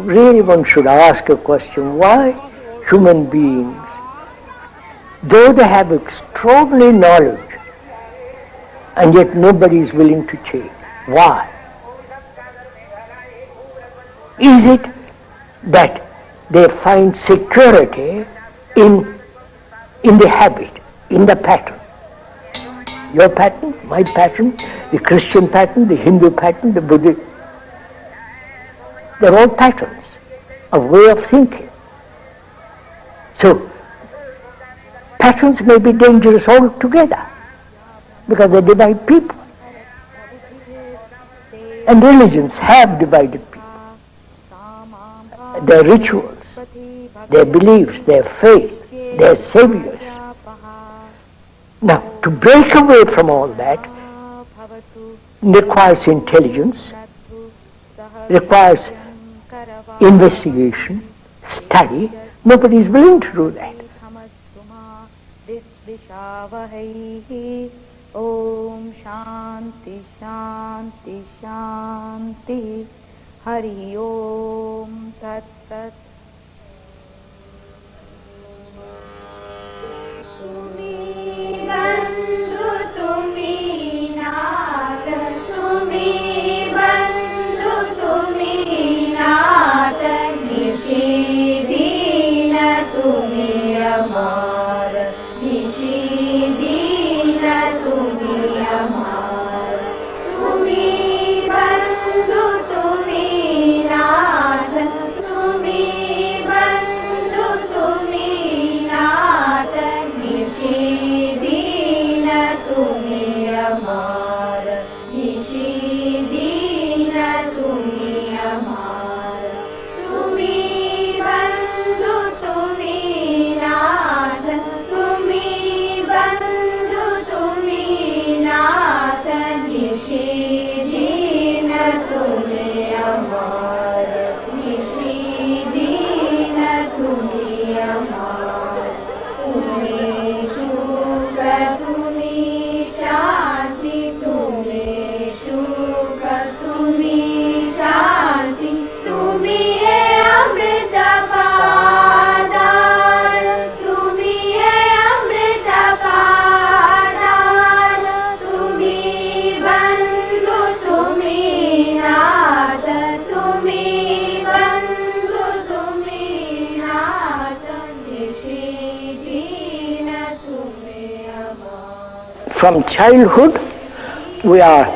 Really, one should ask a question, why human beings, though they have extraordinary knowledge, and yet nobody is willing to change? Why? Is it that they find security in the habit, in the pattern? Your pattern, my pattern, the Christian pattern, the Hindu pattern, the Buddhist. They're all patterns, a way of thinking. So, patterns may be dangerous altogether because they divide people. And religions have divided people. Their rituals, their beliefs, their faith, their saviors. Now, to break away from all that requires intelligence, requires investigation, study. Nobody is willing to do that. Om Shanti Shanti Shanti Hari Om Tat Tat. Tumi Bandhu Tumi Nath, Tumi Bandhu Tumi Nath, Nishidina Tumi Amar, Nishidina Tumi Amar, Tumi Bandhu Tumi Nath, Tumi Bandhu Tumi Nath, Nishidina Tumi Amar, Nishidina Tumi Amar, Tumi Bandhu Tumi Nath, Tumi Bandhu Tumi Nath, Nishidina Tumi Amar, Nishidina Tumi Amar, Tumi Shuka Tumi Shanti, Tumi Shuka Tumi Shanti, Tumi hai Amrita Padar, Tumi hai Amrita Padar, Tumi Bandhu Tumi Nath, Tumi Bandhu Tumi Nath, Nishidina Tumi Amar. From childhood, we are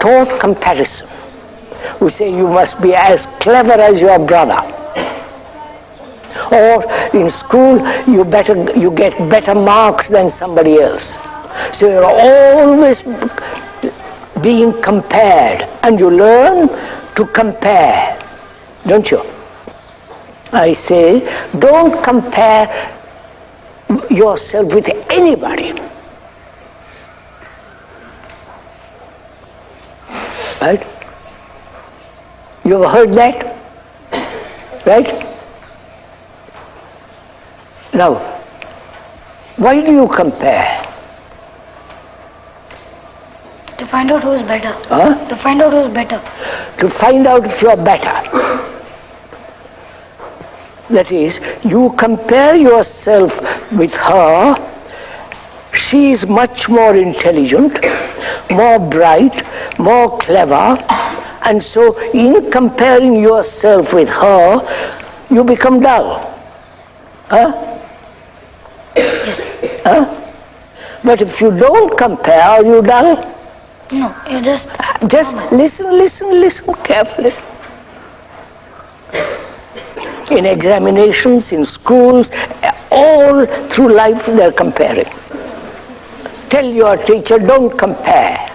taught comparison. We say you must be as clever as your brother. Or in school, you get better marks than somebody else. So you're always being compared, and you learn to compare, don't you? I say, don't compare yourself with anybody. Right? You ever heard that? Right? Now, why do you compare? To find out who's better. Huh? To find out who's better. To find out if you're better. That is, you compare yourself with her. She is much more intelligent, more bright, more clever, and so in comparing yourself with her, you become dull. Huh? Yes. Huh? But if you don't compare, are you dull? No, you just listen carefully. In examinations, in schools, all through life they're comparing. Tell your teacher, don't compare.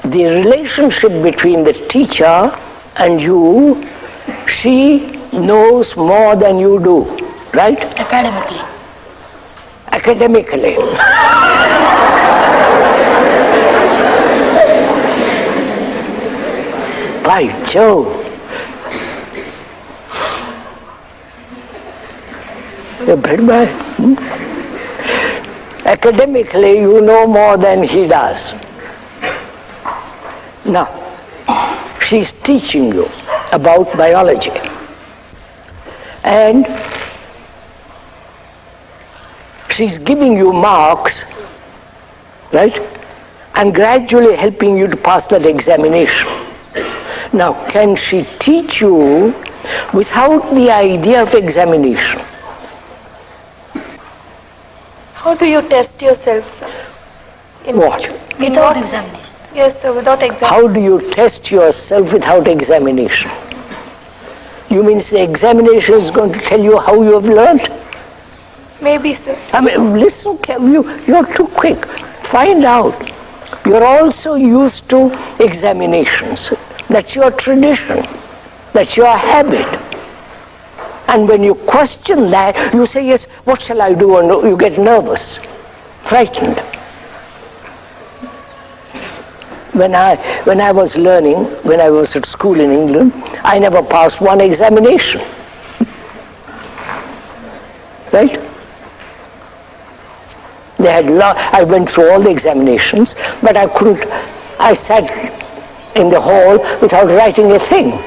The relationship between the teacher and you, she knows more than you do, right? academically. Academically. By Jove. You're very bad. Academically, you know more than he does. Now, she's teaching you about biology. And she's giving you marks, right? And gradually helping you to pass that examination. Now, can she teach you without the idea of examination? How do you test yourself, sir? What? Without examination. Yes, sir, without examination. How do you test yourself without examination? You mean the examination is going to tell you how you have learned? Maybe, sir. I mean, listen, you're too quick. Find out. You're also used to examinations. That's your tradition. That's your habit. And when you question that, you say, yes, what shall I do? And you get nervous, frightened. When I was learning, when I was at school in England, I never passed one examination. Right? I went through all the examinations, but I sat in the hall without writing a thing.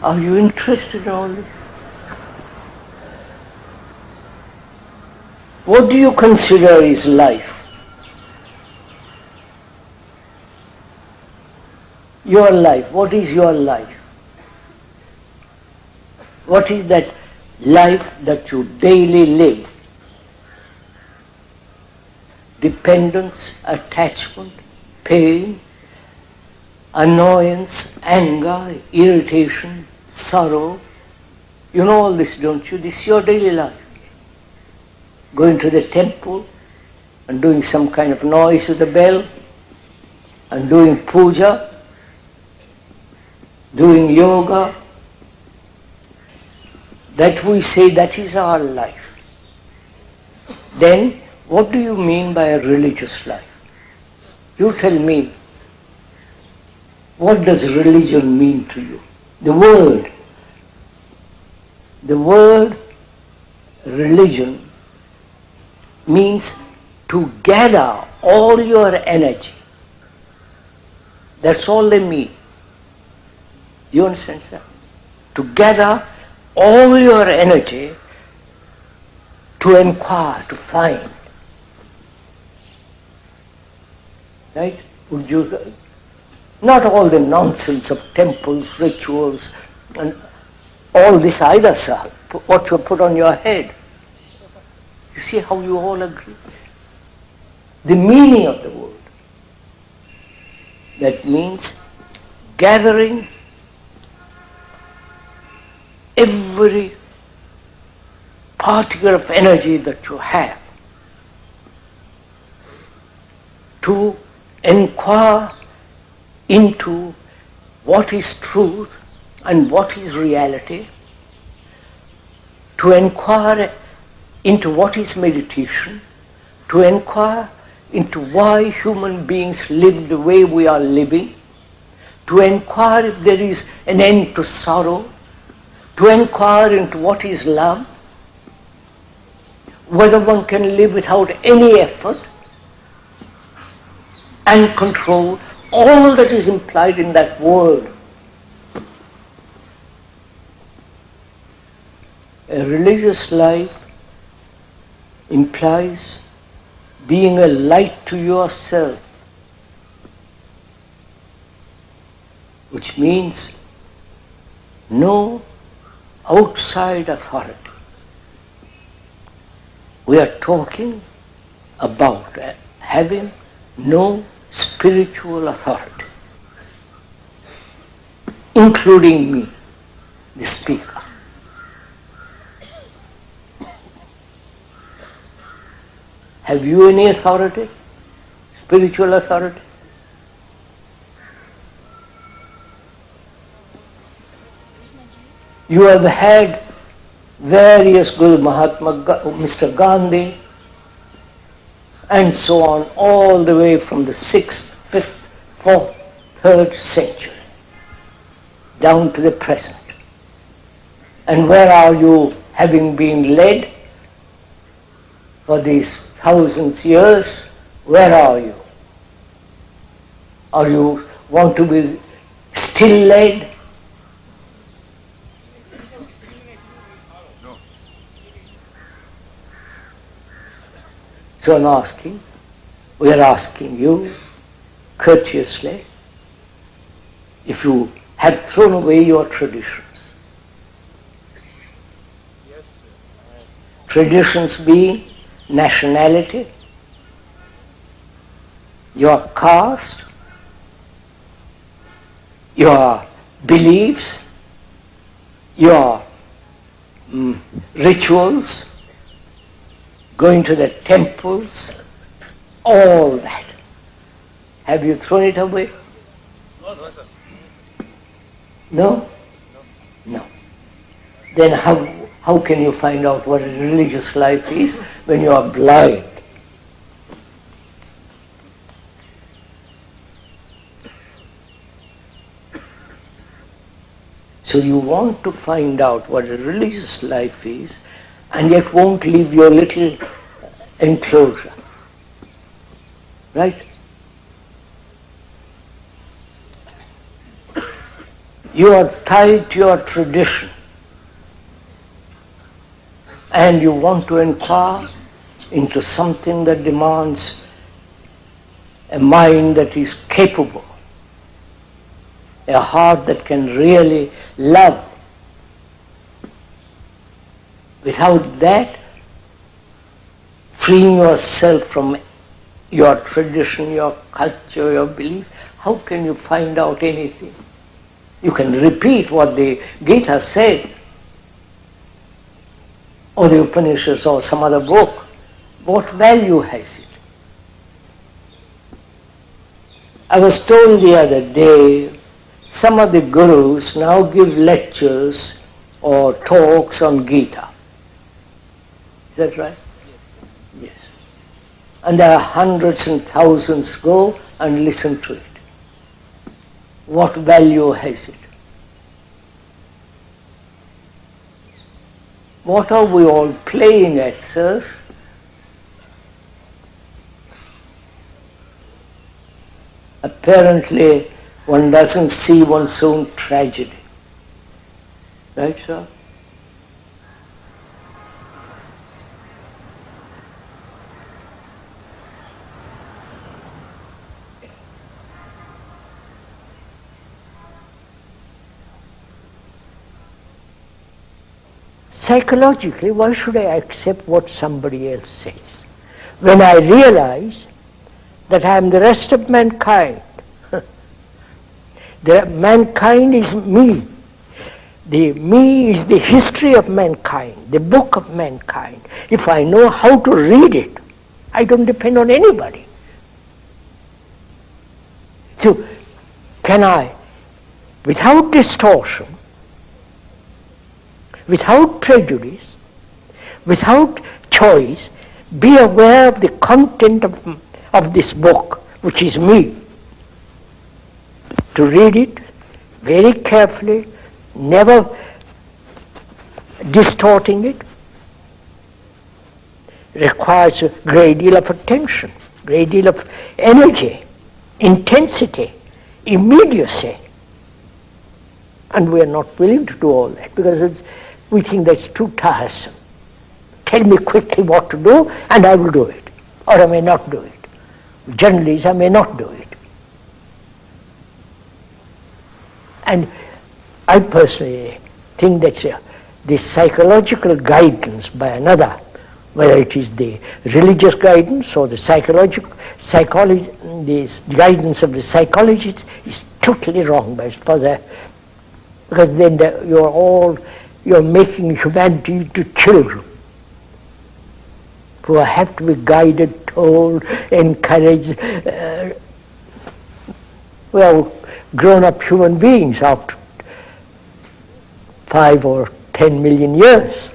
Are you interested in all this? What do you consider is life? Your life. What is your life? What is that life that you daily live? Dependence, attachment, pain, annoyance, anger, irritation, sorrow. You know all this, don't you? This is your daily life. Going to the temple and doing some kind of noise with the bell and doing puja, doing yoga. That we say that is our life. Then what do you mean by a religious life? You tell me, what does religion mean to you? The word religion means to gather all your energy. That's all they mean. You understand, sir? To gather all your energy to inquire, to find. Right? Would you? Not all the nonsense of temples, rituals, and all this either, sir. What you put on your head. You see how you all agree? The meaning of the word. That means gathering every particle of energy that you have to inquire into what is truth and what is reality, to inquire into what is meditation, to inquire into why human beings live the way we are living, to inquire if there is an end to sorrow, to inquire into what is love, whether one can live without any effort, and control all that is implied in that word. A religious life implies being a light to yourself, which means no outside authority. We are talking about having no spiritual authority, including me, the speaker. Have you any authority? Spiritual authority? You have had various Guru Mahatma, Mr. Gandhi, and so on, all the way from the 6th, 5th, 4th, 3rd century, down to the present. And where are you, having been led for these thousands of years? Where are you? Or you want to be still led? So we are asking you courteously, if you have thrown away your traditions. Traditions being nationality, your caste, your beliefs, your rituals, going to the temples, all that. Have you thrown it away? No? No. Then how can you find out what a religious life is when you are blind? So you want to find out what a religious life is, and yet won't leave your little enclosure. Right? You are tied to your tradition, and you want to inquire into something that demands a mind that is capable, a heart that can really love. Without that, freeing yourself from your tradition, your culture, your belief, how can you find out anything? You can repeat what the Gita said, or the Upanishads, or some other book. What value has it? I was told the other day, some of the gurus now give lectures or talks on Gita. Is that right? Yes. And there are hundreds and thousands go and listen to it. What value has it? What are we all playing at, sirs? Apparently, one doesn't see one's own tragedy. Right, sir? Psychologically, why should I accept what somebody else says? When I realize that I am the rest of mankind, mankind is me. The me is the history of mankind, the book of mankind. If I know how to read it, I don't depend on anybody. So, can I, without distortion, without prejudice, without choice, be aware of the content of this book, which is me. To read it very carefully, never distorting it, requires a great deal of attention, great deal of energy, intensity, immediacy. And we are not willing to do all that because we think that's too tiresome. Tell me quickly what to do and I will do it, or I may not do it. Generally, I may not do it. And I personally think that this psychological guidance by another, whether it is the religious guidance or the the guidance of the psychologists, is totally wrong as far as because then you're making humanity into children who have to be guided, told, encouraged. We are grown-up human beings after 5 or 10 million years.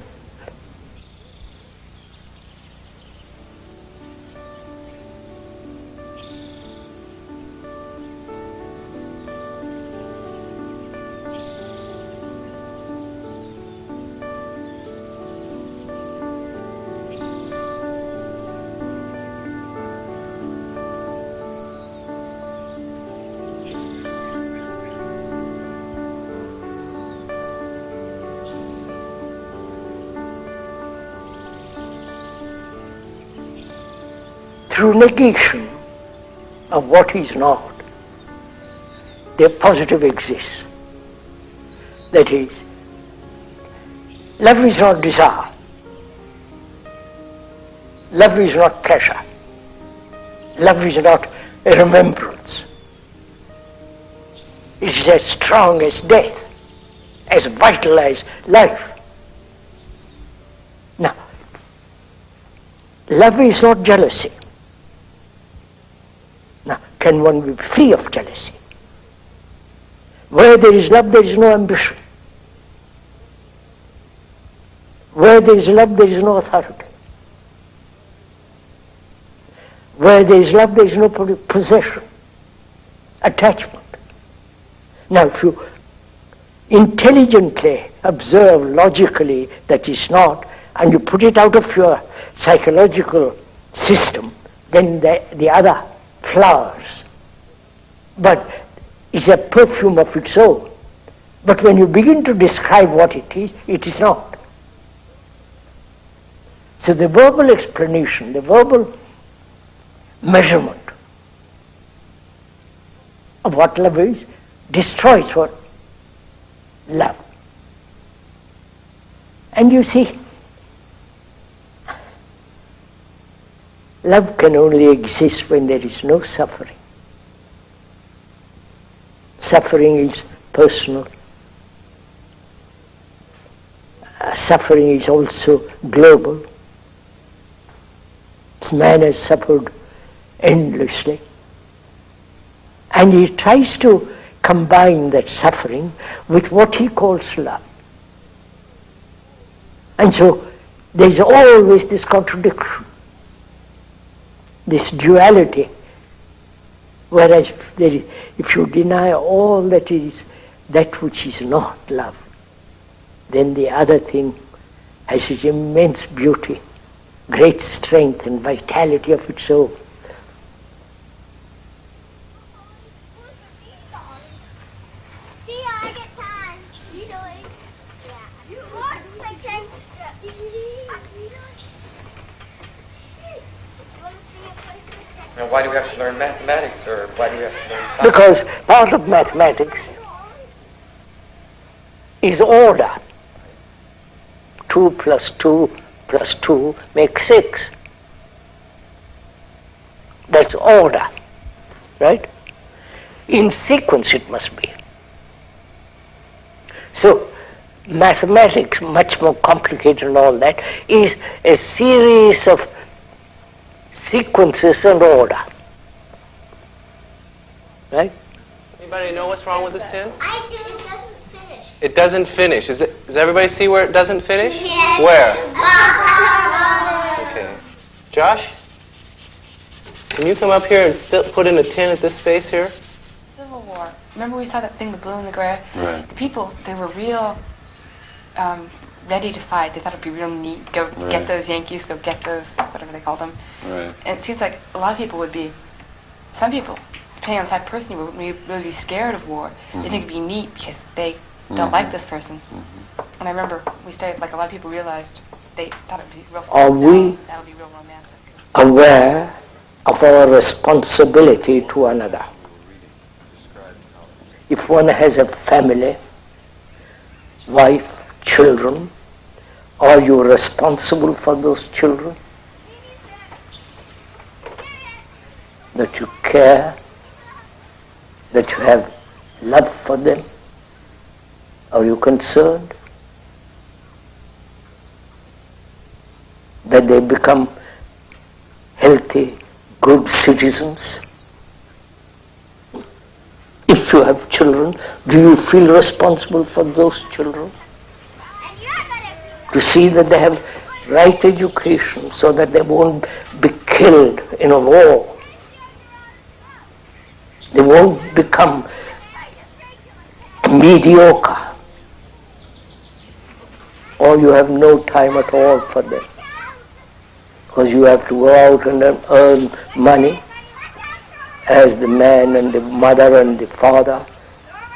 Through negation of what is not, the positive exists. That is, love is not desire. Love is not pleasure. Love is not a remembrance. It is as strong as death, as vital as life. Now, love is not jealousy. Now, can one be free of jealousy? Where there is love, there is no ambition. Where there is love, there is no authority. Where there is love, there is no possession, attachment. Now, if you intelligently observe logically that is not, and you put it out of your psychological system, then the other flowers, but it's a perfume of its own. But when you begin to describe what it is not. So the verbal explanation, the verbal measurement of what love is destroys what love. And you see, love can only exist when there is no suffering. Suffering is personal. Suffering is also global. Man has suffered endlessly. And he tries to combine that suffering with what he calls love. And so there is always this contradiction, this duality, Whereas if you deny all that is, that which is not love, then the other thing has its immense beauty, great strength and vitality of its own. Now, why do we have to learn mathematics, or why do we have to learn science? Because part of mathematics is order. 2 plus 2 plus 2 makes 6. That's order, right? In sequence it must be. So, mathematics, much more complicated and all that, is a series of sequences and order. Right? Anybody know what's wrong with this tin? I do. It doesn't finish. It doesn't finish. Does everybody see where it doesn't finish? Yes. Where? Okay. Josh? Can you come up here and put in a tin at this space here? Civil War. Remember we saw that thing, the blue and the gray? Right. The people, they were real ready to fight. They thought it'd be real neat. Go get those Yankees, go get those, whatever they called them. Right. And it seems like a lot of people would be, some people, depending on the type of person you would really be scared of war. They think it'd be neat because they don't like this person. And I remember we studied, like a lot of people realized they thought it'd be real fun. Are we That'll be real romantic. aware of our responsibility to another? If one has a family, wife, children, are you responsible for those children? That you care, that you have love for them? Are you concerned that they become healthy, good citizens? If you have children, do you feel responsible for those children? To see that they have right education so that they won't be killed in a war. They won't become mediocre. Or you have no time at all for them. Because you have to go out and earn money as the man and the mother and the father,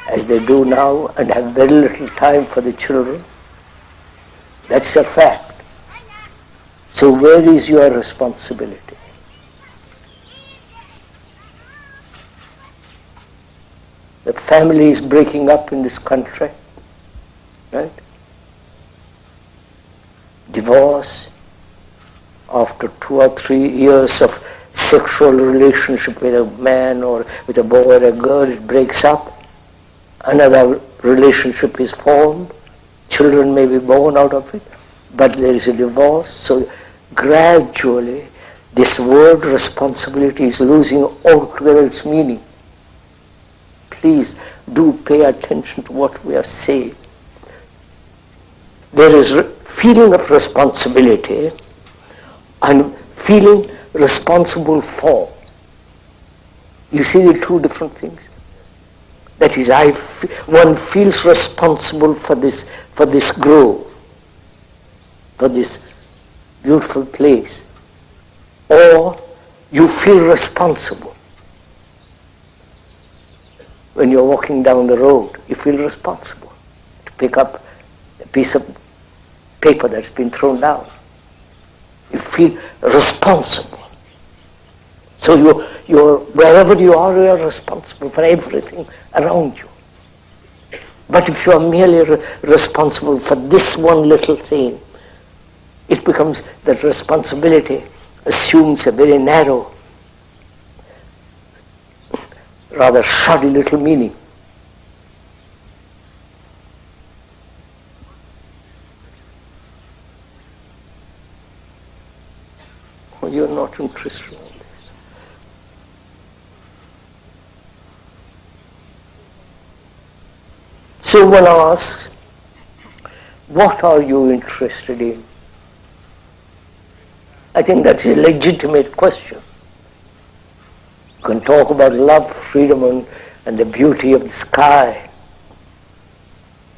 as they do now, and have very little time for the children. That's a fact. So where is your responsibility? The family is breaking up in this country, right? Divorce, after 2 or 3 years of sexual relationship with a man or with a boy or a girl, it breaks up. Another relationship is formed. Children may be born out of it, but there is a divorce. So gradually, this word responsibility is losing altogether its meaning. Please do pay attention to what we are saying. There is feeling of responsibility and feeling responsible for. You see the two different things. That is, one feels responsible for this grove, for this beautiful place, or you feel responsible. When you're walking down the road, you feel responsible to pick up a piece of paper that's been thrown down. You feel responsible. So you're wherever you are responsible for everything around you. But if you are merely responsible for this one little thing, it becomes that responsibility assumes a very narrow, rather shoddy little meaning. Oh, you're not interested in this. So one asks, what are you interested in? I think that's a legitimate question. can talk about love, freedom, and the beauty of the sky,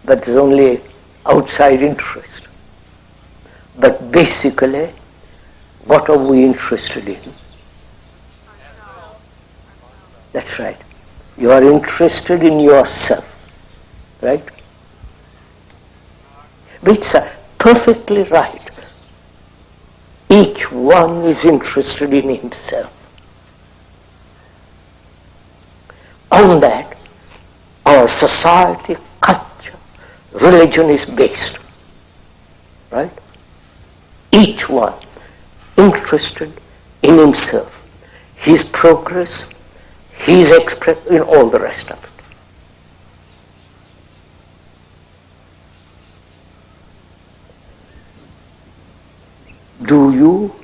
but there's only outside interest. But basically, what are we interested in? That's right. You are interested in yourself, right? Which is perfectly right. Each one is interested in himself. On that, our society, culture, religion is based, right? Each one interested in himself, his progress, his expression, in all the rest of it. Do you,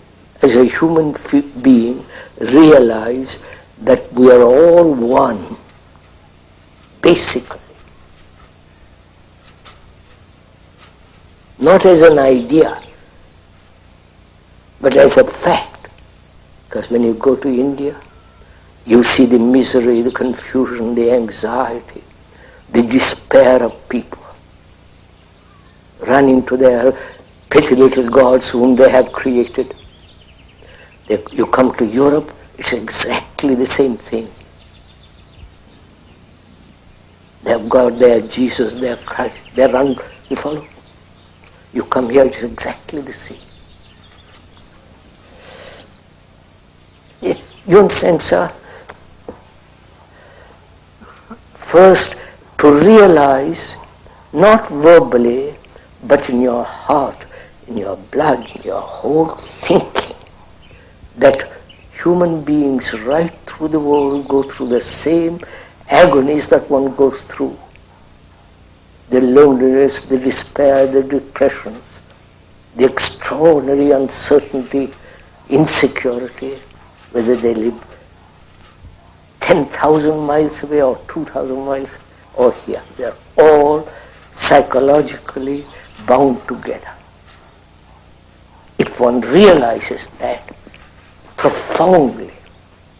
as a human being, realize that we are all one, basically? Not as an idea, but as a fact. Because when you go to India, you see the misery, the confusion, the anxiety, the despair of people running to their petty little gods whom they have created. You come to Europe, it's exactly the same thing. They have God, they are Jesus, they are Christ, they are run, you follow? You come here, it's exactly the same. You understand, sir? First, to realize, not verbally, but in your heart, in your blood, in your whole thinking, that human beings right through the world go through the same agonies that one goes through. The loneliness, the despair, the depressions, the extraordinary uncertainty, insecurity, whether they live 10,000 miles away or 2,000 miles or here. They are all psychologically bound together. If one realizes that profoundly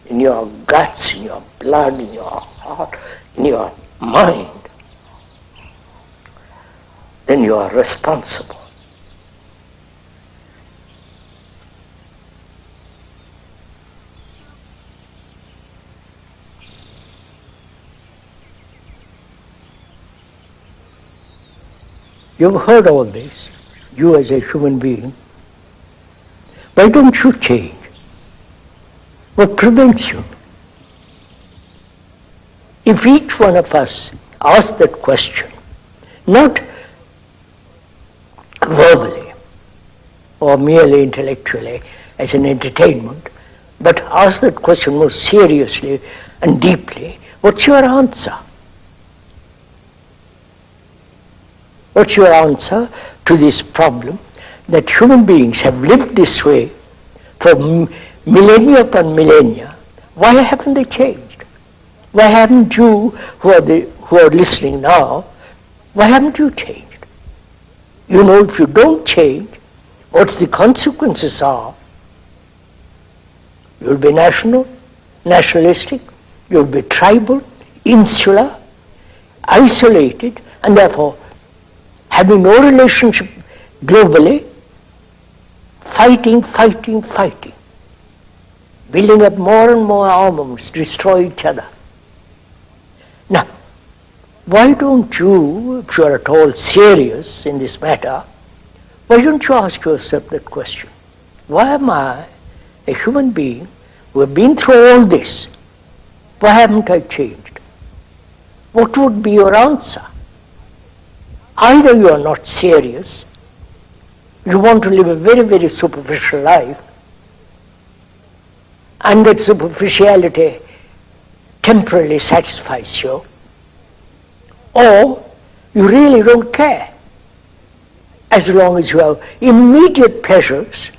in your guts, in your blood, in your heart, in your mind, then you are responsible. You've heard all this, you as a human being. Why don't you change? What prevents you? If each one of us asks that question, not verbally or merely intellectually as an entertainment, but ask that question most seriously and deeply, what's your answer? What's your answer to this problem that human beings have lived this way for millennia upon millennia? Why haven't they changed? Why haven't you, who are listening now, why haven't you changed? You know, if you don't change, what's the consequences are? You'll be nationalistic, you'll be tribal, insular, isolated, and therefore having no relationship globally, fighting, building up more and more armaments, destroy each other. Now, why don't you, if you are at all serious in this matter, why don't you ask yourself that question? Why am I, a human being who have been through all this, why haven't I changed? What would be your answer? Either you are not serious, you want to live a very, very superficial life, and that superficiality temporarily satisfies you, or you really don't care. As long as you have immediate pleasures,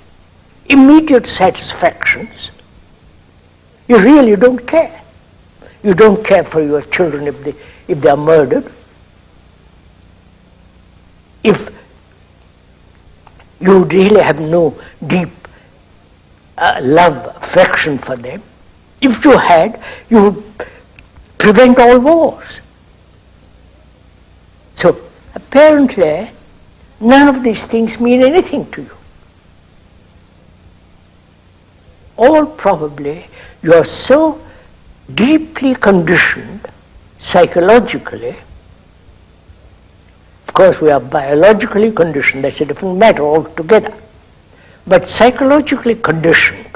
immediate satisfactions, you really don't care. You don't care for your children if they are murdered. If you really have no deep love, affection for them, If you had, you would prevent all wars. So apparently, none of these things mean anything to you. Or probably you are so deeply conditioned psychologically. Of course, we are biologically conditioned, that's a different matter altogether. But psychologically conditioned,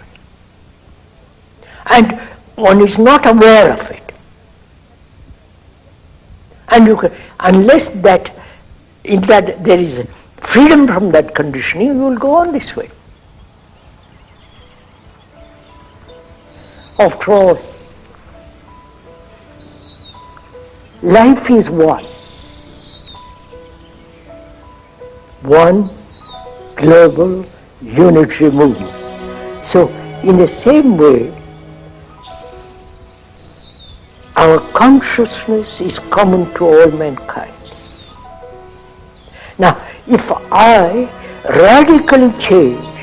and one is not aware of it. And you can, unless that there is freedom from that conditioning, you will go on this way. After all, life is one. One global unitary movement. So, in the same way, our consciousness is common to all mankind. Now, if I radically change,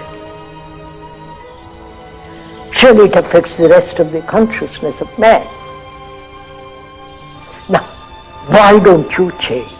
surely it affects the rest of the consciousness of man. Now, why don't you change?